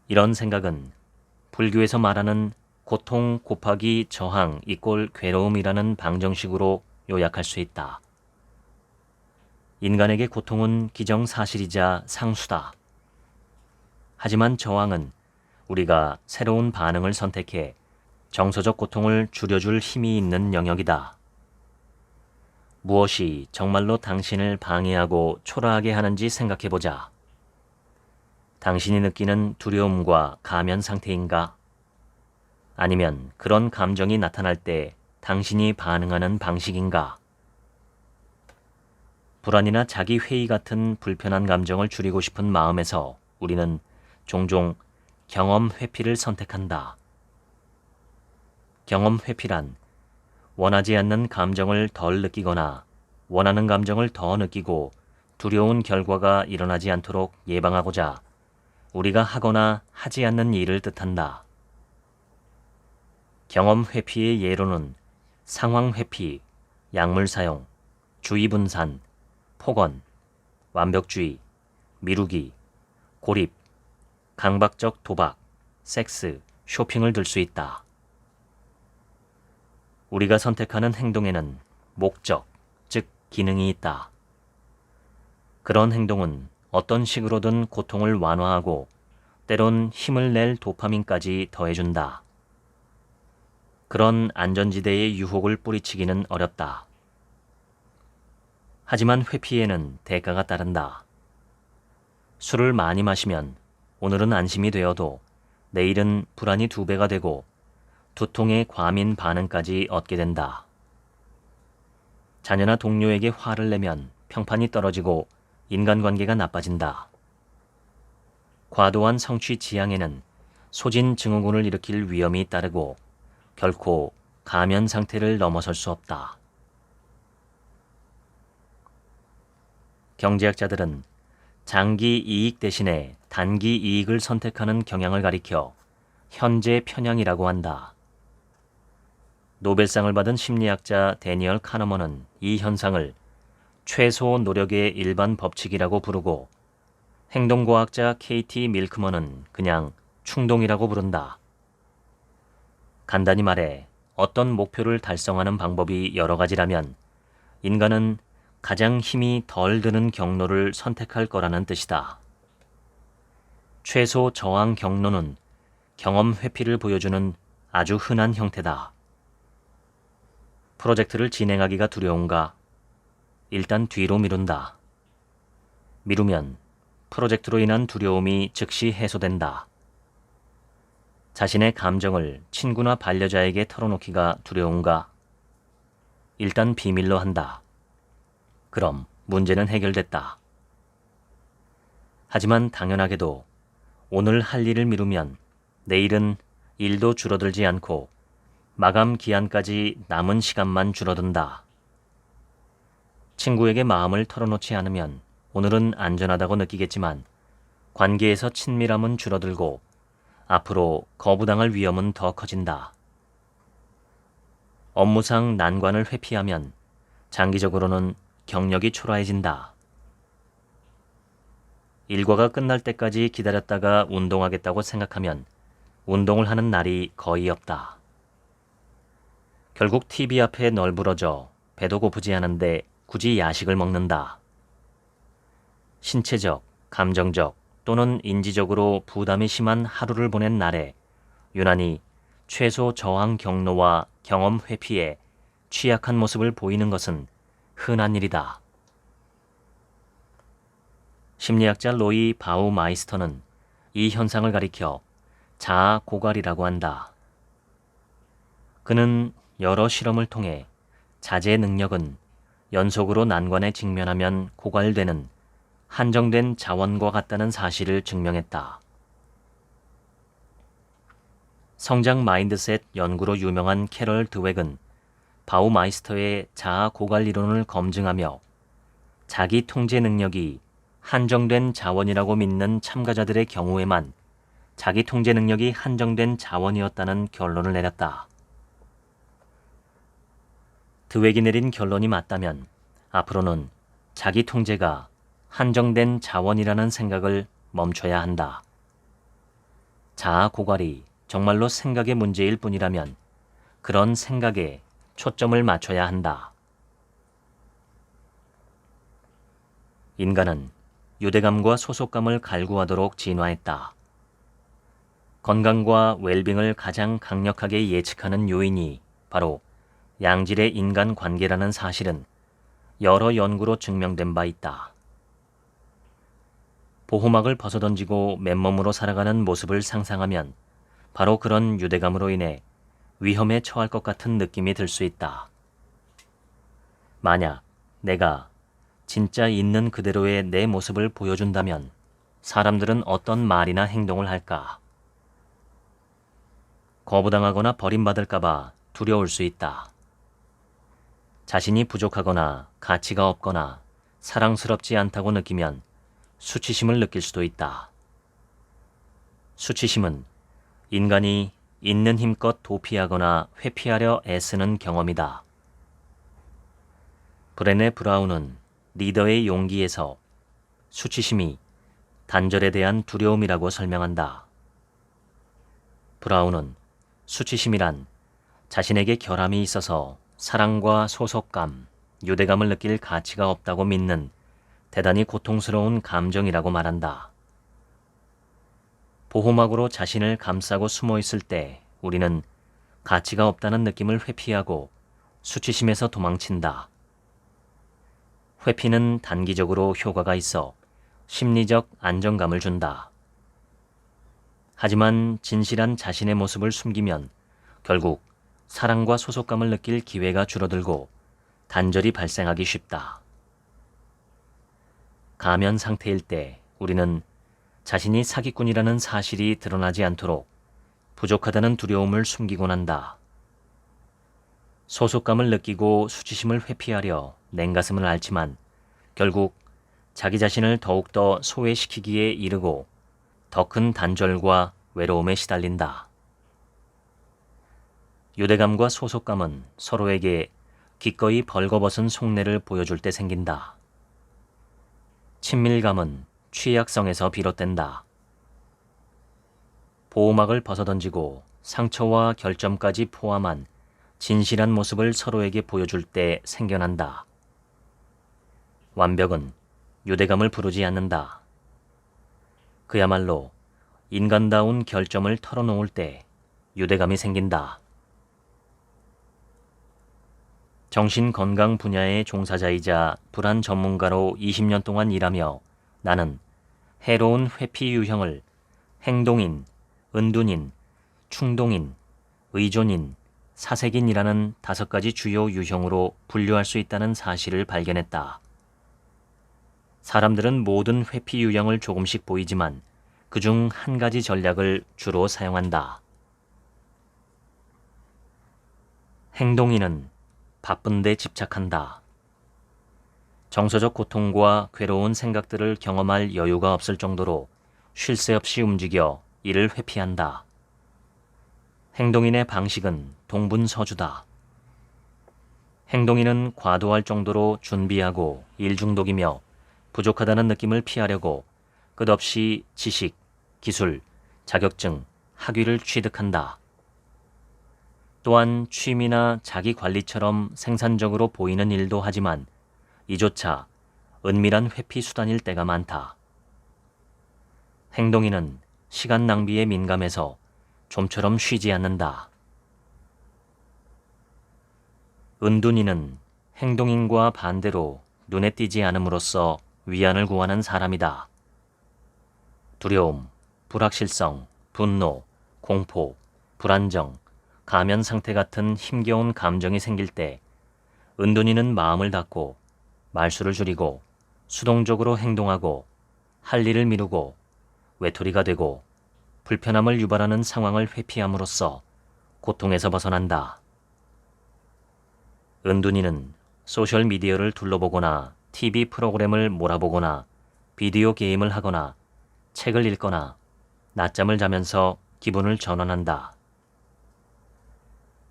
이런 생각은 불교에서 말하는 고통 곱하기 저항 이꼴 괴로움이라는 방정식으로 요약할 수 있다. 인간에게 고통은 기정사실이자 상수다. 하지만 저항은 우리가 새로운 반응을 선택해 정서적 고통을 줄여줄 힘이 있는 영역이다. 무엇이 정말로 당신을 방해하고 초라하게 하는지 생각해보자. 당신이 느끼는 두려움과 가면 상태인가? 아니면 그런 감정이 나타날 때 당신이 반응하는 방식인가? 불안이나 자기 회의 같은 불편한 감정을 줄이고 싶은 마음에서 우리는 종종 경험 회피를 선택한다. 경험 회피란 원하지 않는 감정을 덜 느끼거나 원하는 감정을 더 느끼고 두려운 결과가 일어나지 않도록 예방하고자 우리가 하거나 하지 않는 일을 뜻한다. 경험 회피의 예로는 상황 회피, 약물 사용, 주의 분산, 폭언, 완벽주의, 미루기, 고립, 강박적 도박, 섹스, 쇼핑을 들 수 있다. 우리가 선택하는 행동에는 목적, 즉 기능이 있다. 그런 행동은 어떤 식으로든 고통을 완화하고 때론 힘을 낼 도파민까지 더해준다. 그런 안전지대의 유혹을 뿌리치기는 어렵다. 하지만 회피에는 대가가 따른다. 술을 많이 마시면 오늘은 안심이 되어도 내일은 불안이 2배가 되고 두통의 과민 반응까지 얻게 된다. 자녀나 동료에게 화를 내면 평판이 떨어지고 인간관계가 나빠진다. 과도한 성취 지향에는 소진 증후군을 일으킬 위험이 따르고 결코 가면 상태를 넘어설 수 없다. 경제학자들은 장기 이익 대신에 단기 이익을 선택하는 경향을 가리켜 현재 편향이라고 한다. 노벨상을 받은 심리학자 데니얼 카너먼은 이 현상을 최소 노력의 일반 법칙이라고 부르고 행동과학자 KT 밀크먼은 그냥 충동이라고 부른다. 간단히 말해 어떤 목표를 달성하는 방법이 여러 가지라면 인간은 가장 힘이 덜 드는 경로를 선택할 거라는 뜻이다. 최소 저항 경로는 경험 회피를 보여주는 아주 흔한 형태다. 프로젝트를 진행하기가 두려운가? 일단 뒤로 미룬다. 미루면 프로젝트로 인한 두려움이 즉시 해소된다. 자신의 감정을 친구나 반려자에게 털어놓기가 두려운가? 일단 비밀로 한다. 그럼 문제는 해결됐다. 하지만 당연하게도 오늘 할 일을 미루면 내일은 일도 줄어들지 않고 마감 기한까지 남은 시간만 줄어든다. 친구에게 마음을 털어놓지 않으면 오늘은 안전하다고 느끼겠지만 관계에서 친밀함은 줄어들고 앞으로 거부당할 위험은 더 커진다. 업무상 난관을 회피하면 장기적으로는 경력이 초라해진다. 일과가 끝날 때까지 기다렸다가 운동하겠다고 생각하면 운동을 하는 날이 거의 없다. 결국 TV 앞에 널브러져 배도 고프지 않은데 굳이 야식을 먹는다. 신체적, 감정적 또는 인지적으로 부담이 심한 하루를 보낸 날에 유난히 최소 저항 경로와 경험 회피에 취약한 모습을 보이는 것은 흔한 일이다. 심리학자 로이 바우마이스터는 이 현상을 가리켜 자아 고갈이라고 한다. 그는 여러 실험을 통해 자제 능력은 연속으로 난관에 직면하면 고갈되는 한정된 자원과 같다는 사실을 증명했다. 성장 마인드셋 연구로 유명한 캐럴 드웩은 바우마이스터의 자아 고갈 이론을 검증하며 자기 통제 능력이 한정된 자원이라고 믿는 참가자들의 경우에만 자기 통제 능력이 한정된 자원이었다는 결론을 내렸다. 드웩이 내린 결론이 맞다면 앞으로는 자기 통제가 한정된 자원이라는 생각을 멈춰야 한다. 자아 고갈이 정말로 생각의 문제일 뿐이라면 그런 생각에 초점을 맞춰야 한다. 인간은 유대감과 소속감을 갈구하도록 진화했다. 건강과 웰빙을 가장 강력하게 예측하는 요인이 바로 양질의 인간 관계라는 사실은 여러 연구로 증명된 바 있다. 보호막을 벗어던지고 맨몸으로 살아가는 모습을 상상하면 바로 그런 유대감으로 인해 위험에 처할 것 같은 느낌이 들 수 있다. 만약 내가 진짜 있는 그대로의 내 모습을 보여준다면 사람들은 어떤 말이나 행동을 할까? 거부당하거나 버림받을까봐 두려울 수 있다. 자신이 부족하거나 가치가 없거나 사랑스럽지 않다고 느끼면 수치심을 느낄 수도 있다. 수치심은 인간이 있는 힘껏 도피하거나 회피하려 애쓰는 경험이다. 브레네 브라운은 리더의 용기에서 수치심이 단절에 대한 두려움이라고 설명한다. 브라운은 수치심이란 자신에게 결함이 있어서 사랑과 소속감, 유대감을 느낄 가치가 없다고 믿는 대단히 고통스러운 감정이라고 말한다. 보호막으로 자신을 감싸고 숨어 있을 때 우리는 가치가 없다는 느낌을 회피하고 수치심에서 도망친다. 회피는 단기적으로 효과가 있어 심리적 안정감을 준다. 하지만 진실한 자신의 모습을 숨기면 결국 사랑과 소속감을 느낄 기회가 줄어들고 단절이 발생하기 쉽다. 가면 상태일 때 우리는 자신이 사기꾼이라는 사실이 드러나지 않도록 부족하다는 두려움을 숨기곤 한다. 소속감을 느끼고 수치심을 회피하려 냉가슴을 앓지만 결국 자기 자신을 더욱더 소외시키기에 이르고 더 큰 단절과 외로움에 시달린다. 유대감과 소속감은 서로에게 기꺼이 벌거벗은 속내를 보여줄 때 생긴다. 친밀감은 취약성에서 비롯된다. 보호막을 벗어던지고 상처와 결점까지 포함한 진실한 모습을 서로에게 보여줄 때 생겨난다. 완벽은 유대감을 부르지 않는다. 그야말로 인간다운 결점을 털어놓을 때 유대감이 생긴다. 정신건강 분야의 종사자이자 불안 전문가로 20년 동안 일하며 나는 해로운 회피 유형을 행동인, 은둔인, 충동인, 의존인, 사색인이라는 5가지 주요 유형으로 분류할 수 있다는 사실을 발견했다. 사람들은 모든 회피 유형을 조금씩 보이지만 그중 한 가지 전략을 주로 사용한다. 행동인은 바쁜 데 집착한다. 정서적 고통과 괴로운 생각들을 경험할 여유가 없을 정도로 쉴 새 없이 움직여 이를 회피한다. 행동인의 방식은 동분서주다. 행동인은 과도할 정도로 준비하고 일 중독이며 부족하다는 느낌을 피하려고 끝없이 지식, 기술, 자격증, 학위를 취득한다. 또한 취미나 자기 관리처럼 생산적으로 보이는 일도 하지만 이조차 은밀한 회피 수단일 때가 많다. 행동이는 시간 낭비에 민감해서 좀처럼 쉬지 않는다. 은둔이는 행동인과 반대로 눈에 띄지 않음으로써 위안을 구하는 사람이다. 두려움, 불확실성, 분노, 공포, 불안정, 가면 상태 같은 힘겨운 감정이 생길 때 은둔이는 마음을 닫고 말수를 줄이고 수동적으로 행동하고 할 일을 미루고 외톨이가 되고 불편함을 유발하는 상황을 회피함으로써 고통에서 벗어난다. 은둔이는 소셜미디어를 둘러보거나 TV 프로그램을 몰아보거나 비디오 게임을 하거나 책을 읽거나 낮잠을 자면서 기분을 전환한다.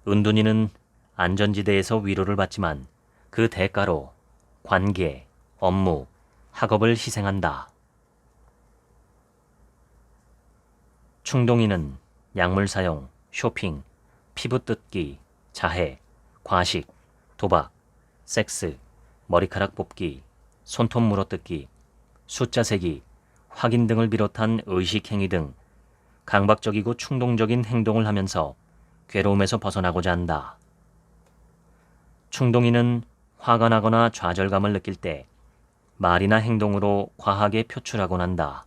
은둔이는 안전지대에서 위로를 받지만 그 대가로 관계, 업무, 학업을 희생한다. 충동이는 약물 사용, 쇼핑, 피부 뜯기, 자해, 과식, 도박, 섹스, 머리카락 뽑기, 손톱 물어뜯기, 숫자 세기, 확인 등을 비롯한 의식행위 등 강박적이고 충동적인 행동을 하면서 괴로움에서 벗어나고자 한다. 충동이는 화가 나거나 좌절감을 느낄 때 말이나 행동으로 과하게 표출하곤 한다.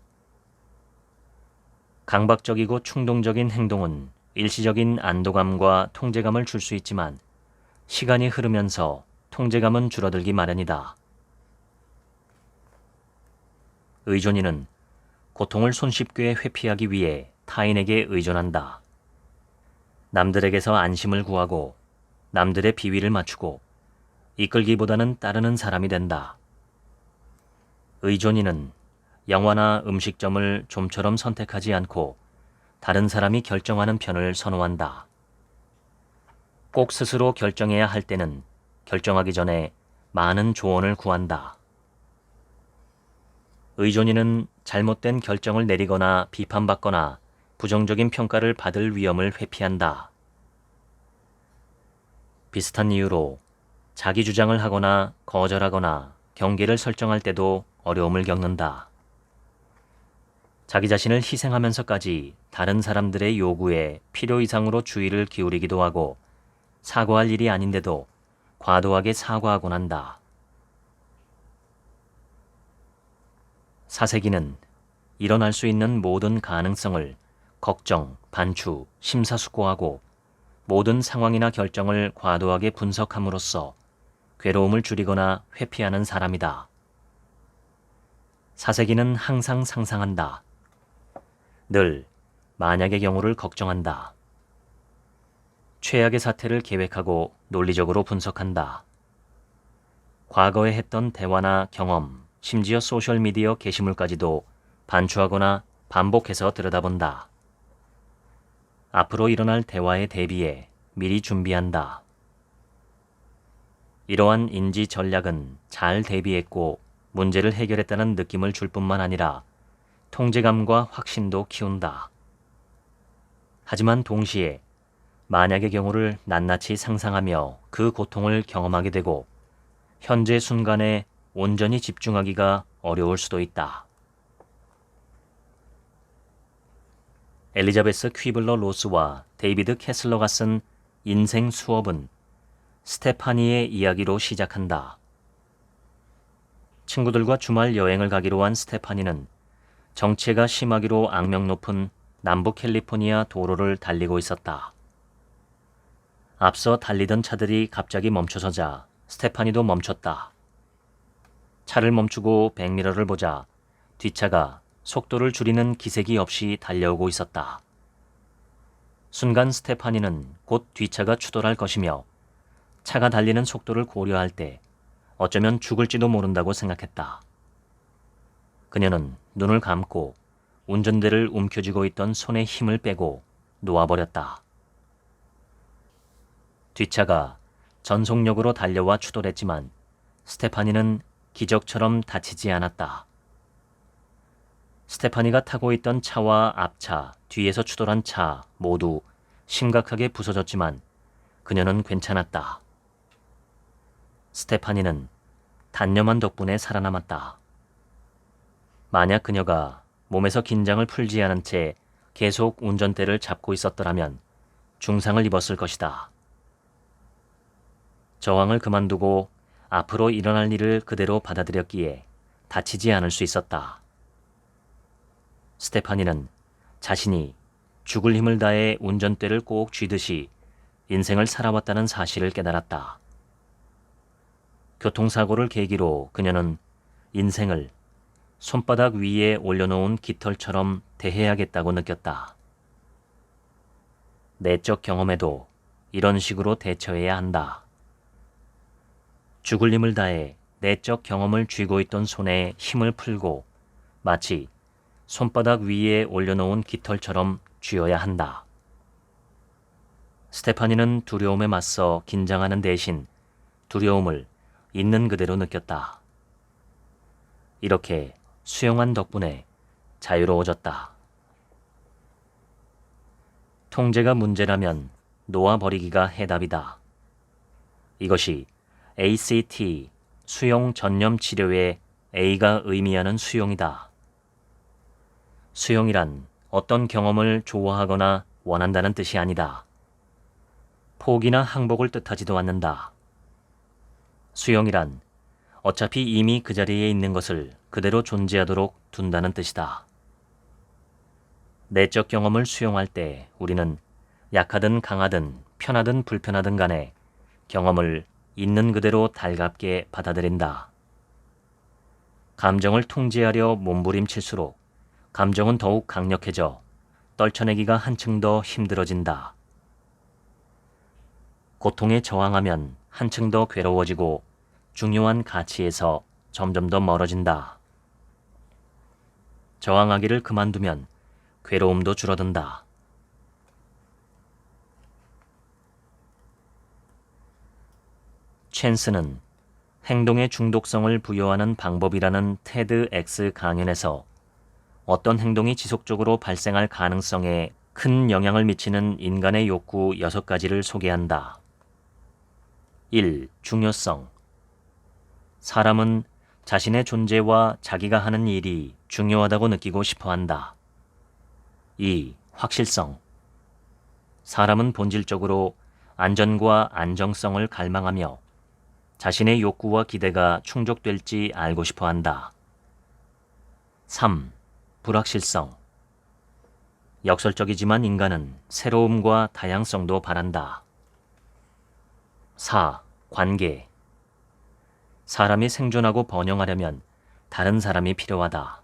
강박적이고 충동적인 행동은 일시적인 안도감과 통제감을 줄 수 있지만 시간이 흐르면서 통제감은 줄어들기 마련이다. 의존인은 고통을 손쉽게 회피하기 위해 타인에게 의존한다. 남들에게서 안심을 구하고 남들의 비위를 맞추고 이끌기보다는 따르는 사람이 된다. 의존인은 영화나 음식점을 좀처럼 선택하지 않고 다른 사람이 결정하는 편을 선호한다. 꼭 스스로 결정해야 할 때는 결정하기 전에 많은 조언을 구한다. 의존인은 잘못된 결정을 내리거나 비판받거나 부정적인 평가를 받을 위험을 회피한다. 비슷한 이유로 자기 주장을 하거나 거절하거나 경계를 설정할 때도 어려움을 겪는다. 자기 자신을 희생하면서까지 다른 사람들의 요구에 필요 이상으로 주의를 기울이기도 하고 사과할 일이 아닌데도 과도하게 사과하곤 한다. 사색이는 일어날 수 있는 모든 가능성을 걱정, 반추, 심사숙고하고 모든 상황이나 결정을 과도하게 분석함으로써 괴로움을 줄이거나 회피하는 사람이다. 사색이는 항상 상상한다. 늘 만약의 경우를 걱정한다. 최악의 사태를 계획하고 논리적으로 분석한다. 과거에 했던 대화나 경험, 심지어 소셜미디어 게시물까지도 반추하거나 반복해서 들여다본다. 앞으로 일어날 대화에 대비해 미리 준비한다. 이러한 인지 전략은 잘 대비했고 문제를 해결했다는 느낌을 줄 뿐만 아니라 통제감과 확신도 키운다. 하지만 동시에 만약의 경우를 낱낱이 상상하며 그 고통을 경험하게 되고 현재 순간에 온전히 집중하기가 어려울 수도 있다. 엘리자베스 퀴블러 로스와 데이비드 캐슬러가 쓴 인생 수업은 스테파니의 이야기로 시작한다. 친구들과 주말 여행을 가기로 한 스테파니는 정체가 심하기로 악명 높은 남부 캘리포니아 도로를 달리고 있었다. 앞서 달리던 차들이 갑자기 멈춰서자 스테파니도 멈췄다. 차를 멈추고 백미러를 보자 뒷차가 속도를 줄이는 기색이 없이 달려오고 있었다. 순간 스테파니는 곧 뒷차가 추돌할 것이며 차가 달리는 속도를 고려할 때 어쩌면 죽을지도 모른다고 생각했다. 그녀는 눈을 감고 운전대를 움켜쥐고 있던 손에 힘을 빼고 놓아버렸다. 뒷차가 전속력으로 달려와 추돌했지만 스테파니는 기적처럼 다치지 않았다. 스테파니가 타고 있던 차와 앞차, 뒤에서 추돌한 차 모두 심각하게 부서졌지만 그녀는 괜찮았다. 스테파니는 단념한 덕분에 살아남았다. 만약 그녀가 몸에서 긴장을 풀지 않은 채 계속 운전대를 잡고 있었더라면 중상을 입었을 것이다. 저항을 그만두고 앞으로 일어날 일을 그대로 받아들였기에 다치지 않을 수 있었다. 스테파니는 자신이 죽을 힘을 다해 운전대를 꼭 쥐듯이 인생을 살아왔다는 사실을 깨달았다. 교통사고를 계기로 그녀는 인생을 손바닥 위에 올려놓은 깃털처럼 대해야겠다고 느꼈다. 내적 경험에도 이런 식으로 대처해야 한다. 죽을 힘을 다해 내적 경험을 쥐고 있던 손에 힘을 풀고 마치 손바닥 위에 올려놓은 깃털처럼 쥐어야 한다. 스테파니는 두려움에 맞서 긴장하는 대신 두려움을 있는 그대로 느꼈다. 이렇게 수용한 덕분에 자유로워졌다. 통제가 문제라면 놓아버리기가 해답이다. 이것이 ACT, 수용 전념 치료의 A가 의미하는 수용이다. 수용이란 어떤 경험을 좋아하거나 원한다는 뜻이 아니다. 포기나 항복을 뜻하지도 않는다. 수용이란 어차피 이미 그 자리에 있는 것을 그대로 존재하도록 둔다는 뜻이다. 내적 경험을 수용할 때 우리는 약하든 강하든 편하든 불편하든 간에 경험을 있는 그대로 달갑게 받아들인다. 감정을 통제하려 몸부림칠수록 감정은 더욱 강력해져 떨쳐내기가 한층 더 힘들어진다. 고통에 저항하면 한층 더 괴로워지고 중요한 가치에서 점점 더 멀어진다. 저항하기를 그만두면 괴로움도 줄어든다. 챈스는 행동의 중독성을 부여하는 방법이라는 테드x 강연에서 어떤 행동이 지속적으로 발생할 가능성에 큰 영향을 미치는 인간의 욕구 6가지를 소개한다. 1. 중요성. 사람은 자신의 존재와 자기가 하는 일이 중요하다고 느끼고 싶어 한다. 2. 확실성. 사람은 본질적으로 안전과 안정성을 갈망하며 자신의 욕구와 기대가 충족될지 알고 싶어 한다. 3. 불확실성. 역설적이지만 인간은 새로움과 다양성도 바란다. 4. 관계. 사람이 생존하고 번영하려면 다른 사람이 필요하다.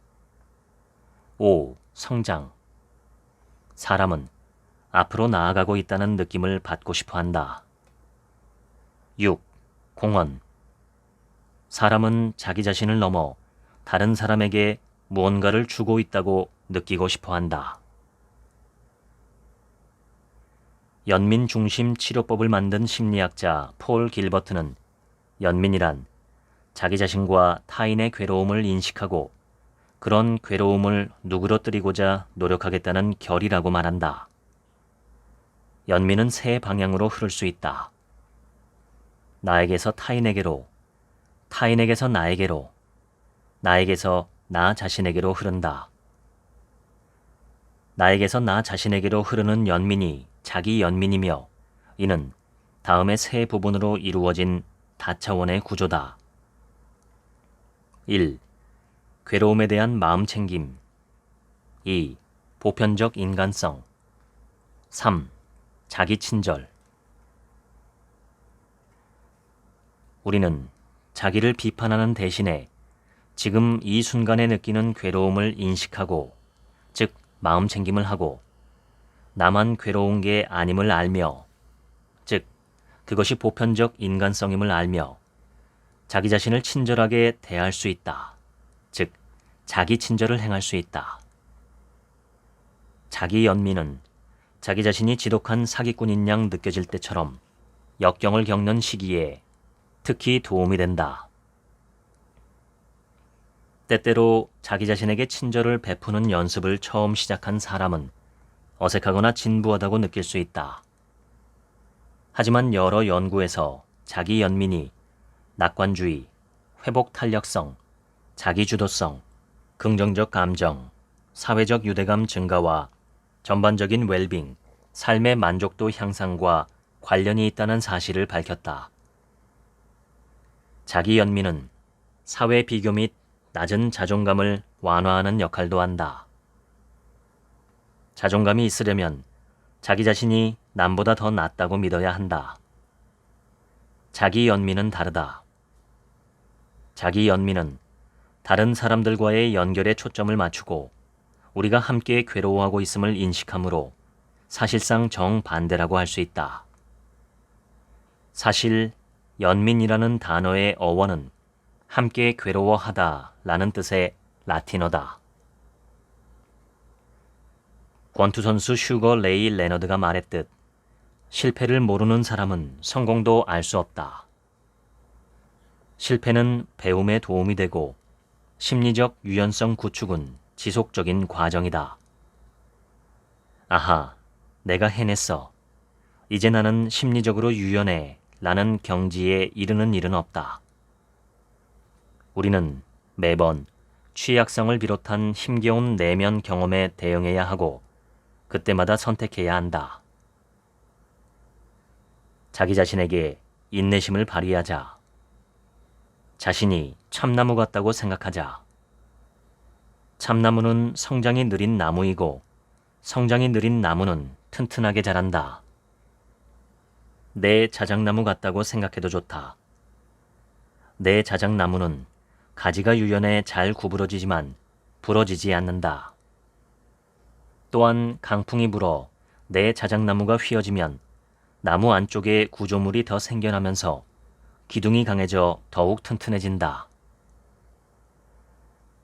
5. 성장. 사람은 앞으로 나아가고 있다는 느낌을 받고 싶어 한다. 6. 공헌. 사람은 자기 자신을 넘어 다른 사람에게 무언가를 주고 있다고 느끼고 싶어 한다. 연민 중심 치료법을 만든 심리학자 폴 길버트는 연민이란 자기 자신과 타인의 괴로움을 인식하고 그런 괴로움을 누그러뜨리고자 노력하겠다는 결의라고 말한다. 연민은 세 방향으로 흐를 수 있다. 나에게서 타인에게로, 타인에게서 나에게로, 나에게서 나 자신에게로 흐른다. 나에게서 나 자신에게로 흐르는 연민이 자기 연민이며 이는 다음의 세 부분으로 이루어진 다차원의 구조다. 1. 괴로움에 대한 마음챙김. 2. 보편적 인간성. 3. 자기 친절. 우리는 자기를 비판하는 대신에 지금 이 순간에 느끼는 괴로움을 인식하고, 즉 마음챙김을 하고 나만 괴로운 게 아님을 알며, 즉 그것이 보편적 인간성임을 알며 자기 자신을 친절하게 대할 수 있다. 즉 자기 친절을 행할 수 있다. 자기 연민은 자기 자신이 지독한 사기꾼인 양 느껴질 때처럼 역경을 겪는 시기에 특히 도움이 된다. 때때로 자기 자신에게 친절을 베푸는 연습을 처음 시작한 사람은 어색하거나 진부하다고 느낄 수 있다. 하지만 여러 연구에서 자기 연민이 낙관주의, 회복 탄력성, 자기주도성, 긍정적 감정, 사회적 유대감 증가와 전반적인 웰빙, 삶의 만족도 향상과 관련이 있다는 사실을 밝혔다. 자기 연민은 사회 비교 및 낮은 자존감을 완화하는 역할도 한다. 자존감이 있으려면 자기 자신이 남보다 더 낫다고 믿어야 한다. 자기 연민은 다르다. 자기 연민은 다른 사람들과의 연결에 초점을 맞추고 우리가 함께 괴로워하고 있음을 인식하므로 사실상 정반대라고 할 수 있다. 사실 연민이라는 단어의 어원은 함께 괴로워하다 라는 뜻의 라틴어다. 권투 선수 슈거 레이 레너드가 말했듯 실패를 모르는 사람은 성공도 알 수 없다. 실패는 배움에 도움이 되고 심리적 유연성 구축은 지속적인 과정이다. 아하, 내가 해냈어. 이제 나는 심리적으로 유연해 라는 경지에 이르는 일은 없다. 우리는 매번 취약성을 비롯한 힘겨운 내면 경험에 대응해야 하고 그때마다 선택해야 한다. 자기 자신에게 인내심을 발휘하자. 자신이 참나무 같다고 생각하자. 참나무는 성장이 느린 나무이고 성장이 느린 나무는 튼튼하게 자란다. 내 자작나무 같다고 생각해도 좋다. 내 자작나무는 가지가 유연해 잘 구부러지지만 부러지지 않는다. 또한 강풍이 불어 내 자작나무가 휘어지면 나무 안쪽에 구조물이 더 생겨나면서 기둥이 강해져 더욱 튼튼해진다.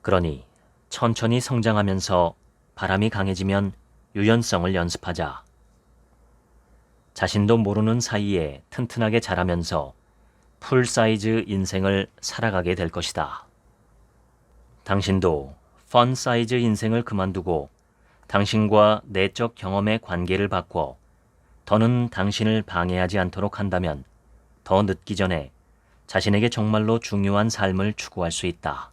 그러니 천천히 성장하면서 바람이 강해지면 유연성을 연습하자. 자신도 모르는 사이에 튼튼하게 자라면서 풀 사이즈 인생을 살아가게 될 것이다. 당신도 펀 사이즈 인생을 그만두고 당신과 내적 경험의 관계를 바꿔 더는 당신을 방해하지 않도록 한다면 더 늦기 전에 자신에게 정말로 중요한 삶을 추구할 수 있다.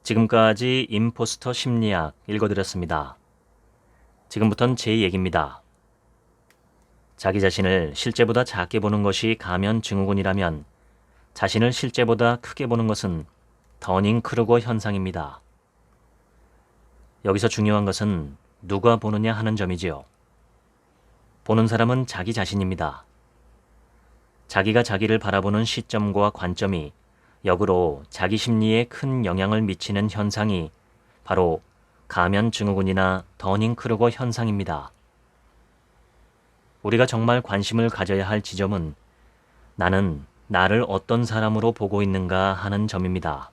지금까지 임포스터 심리학 읽어드렸습니다. 지금부턴 제 얘기입니다. 자기 자신을 실제보다 작게 보는 것이 가면 증후군이라면 자신을 실제보다 크게 보는 것은 더닝크루거 현상입니다. 여기서 중요한 것은 누가 보느냐 하는 점이지요. 보는 사람은 자기 자신입니다. 자기가 자기를 바라보는 시점과 관점이 역으로 자기 심리에 큰 영향을 미치는 현상이 바로 가면 증후군이나 더닝크루거 현상입니다. 우리가 정말 관심을 가져야 할 지점은 나는 나를 어떤 사람으로 보고 있는가 하는 점입니다.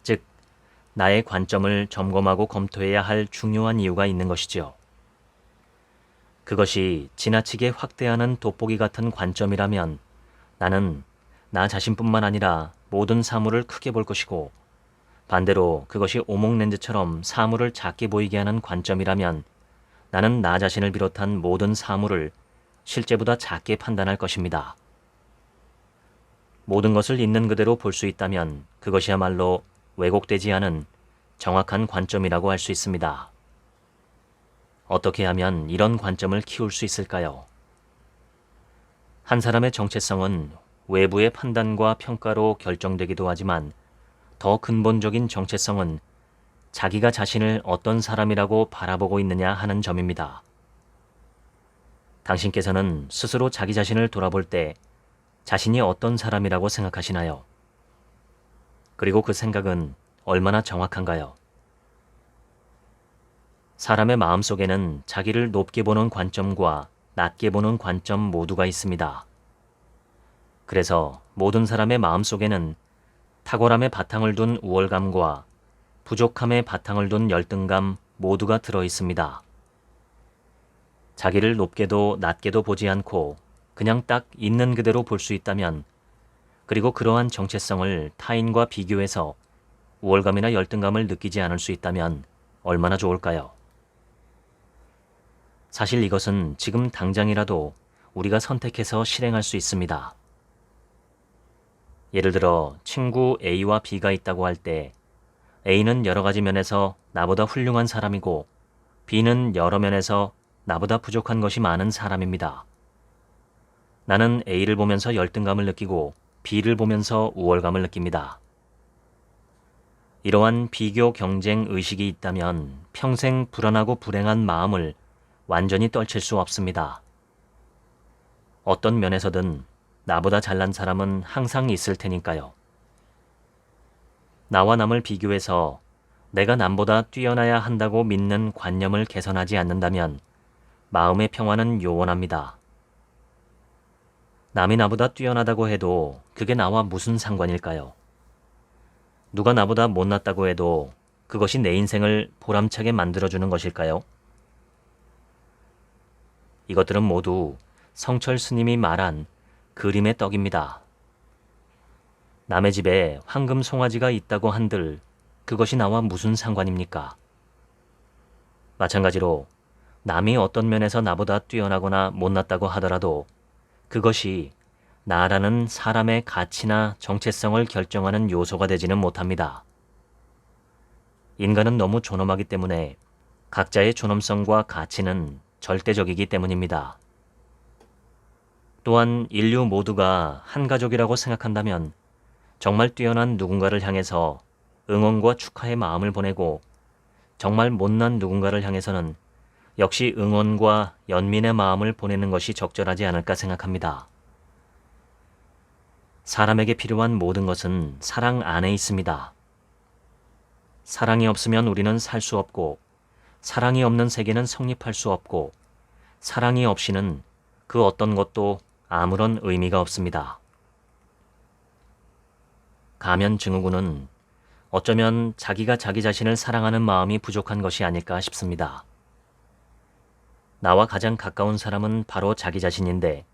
즉, 나의 관점을 점검하고 검토해야 할 중요한 이유가 있는 것이지요. 그것이 지나치게 확대하는 돋보기 같은 관점이라면 나는 나 자신뿐만 아니라 모든 사물을 크게 볼 것이고 반대로 그것이 오목렌즈처럼 사물을 작게 보이게 하는 관점이라면 나는 나 자신을 비롯한 모든 사물을 실제보다 작게 판단할 것입니다. 모든 것을 있는 그대로 볼 수 있다면 그것이야말로 왜곡되지 않은 정확한 관점이라고 할 수 있습니다. 어떻게 하면 이런 관점을 키울 수 있을까요? 한 사람의 정체성은 외부의 판단과 평가로 결정되기도 하지만 더 근본적인 정체성은 자기가 자신을 어떤 사람이라고 바라보고 있느냐 하는 점입니다. 당신께서는 스스로 자기 자신을 돌아볼 때 자신이 어떤 사람이라고 생각하시나요? 그리고 그 생각은 얼마나 정확한가요? 사람의 마음속에는 자기를 높게 보는 관점과 낮게 보는 관점 모두가 있습니다. 그래서 모든 사람의 마음속에는 탁월함의 바탕을 둔 우월감과 부족함의 바탕을 둔 열등감 모두가 들어 있습니다. 자기를 높게도 낮게도 보지 않고 그냥 딱 있는 그대로 볼 수 있다면 그리고 그러한 정체성을 타인과 비교해서 우월감이나 열등감을 느끼지 않을 수 있다면 얼마나 좋을까요? 사실 이것은 지금 당장이라도 우리가 선택해서 실행할 수 있습니다. 예를 들어 친구 A와 B가 있다고 할 때 A는 여러 가지 면에서 나보다 훌륭한 사람이고 B는 여러 면에서 나보다 부족한 것이 많은 사람입니다. 나는 A를 보면서 열등감을 느끼고 B를 보면서 우월감을 느낍니다. 이러한 비교 경쟁 의식이 있다면 평생 불안하고 불행한 마음을 완전히 떨칠 수 없습니다. 어떤 면에서든 나보다 잘난 사람은 항상 있을 테니까요. 나와 남을 비교해서 내가 남보다 뛰어나야 한다고 믿는 관념을 개선하지 않는다면 마음의 평화는 요원합니다. 남이 나보다 뛰어나다고 해도 그게 나와 무슨 상관일까요? 누가 나보다 못났다고 해도 그것이 내 인생을 보람차게 만들어주는 것일까요? 이것들은 모두 성철 스님이 말한 그림의 떡입니다. 남의 집에 황금 송아지가 있다고 한들 그것이 나와 무슨 상관입니까? 마찬가지로 남이 어떤 면에서 나보다 뛰어나거나 못났다고 하더라도 그것이 나라는 사람의 가치나 정체성을 결정하는 요소가 되지는 못합니다. 인간은 너무 존엄하기 때문에 각자의 존엄성과 가치는 절대적이기 때문입니다. 또한 인류 모두가 한 가족이라고 생각한다면 정말 뛰어난 누군가를 향해서 응원과 축하의 마음을 보내고 정말 못난 누군가를 향해서는 역시 응원과 연민의 마음을 보내는 것이 적절하지 않을까 생각합니다. 사람에게 필요한 모든 것은 사랑 안에 있습니다. 사랑이 없으면 우리는 살 수 없고 사랑이 없는 세계는 성립할 수 없고 사랑이 없이는 그 어떤 것도 아무런 의미가 없습니다. 가면증후군은 어쩌면 자기가 자기 자신을 사랑하는 마음이 부족한 것이 아닐까 싶습니다. 나와 가장 가까운 사람은 바로 자기 자신인데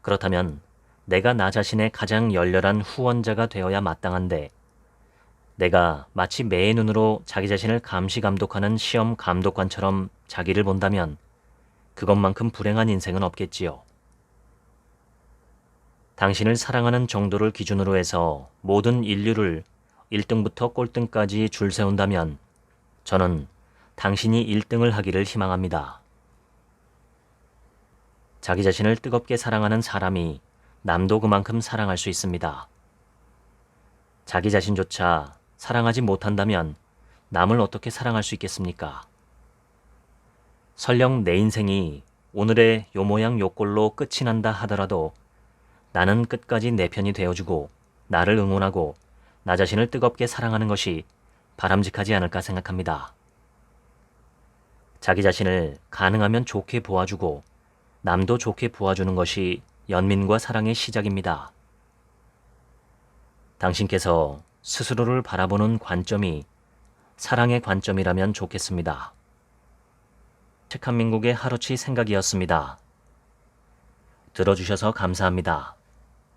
그렇다면 내가 나 자신의 가장 열렬한 후원자가 되어야 마땅한데 내가 마치 매의 눈으로 자기 자신을 감시 감독하는 시험 감독관처럼 자기를 본다면 그것만큼 불행한 인생은 없겠지요. 당신을 사랑하는 정도를 기준으로 해서 모든 인류를 1등부터 꼴등까지 줄 세운다면 저는 당신이 1등을 하기를 희망합니다. 자기 자신을 뜨겁게 사랑하는 사람이 남도 그만큼 사랑할 수 있습니다. 자기 자신조차 사랑하지 못한다면 남을 어떻게 사랑할 수 있겠습니까? 설령 내 인생이 오늘의 요 모양 요 꼴로 끝이 난다 하더라도 나는 끝까지 내 편이 되어주고 나를 응원하고 나 자신을 뜨겁게 사랑하는 것이 바람직하지 않을까 생각합니다. 자기 자신을 가능하면 좋게 보아주고 남도 좋게 보아주는 것이 연민과 사랑의 시작입니다. 당신께서 스스로를 바라보는 관점이 사랑의 관점이라면 좋겠습니다. 책 한민국의 하루치 생각이었습니다. 들어주셔서 감사합니다.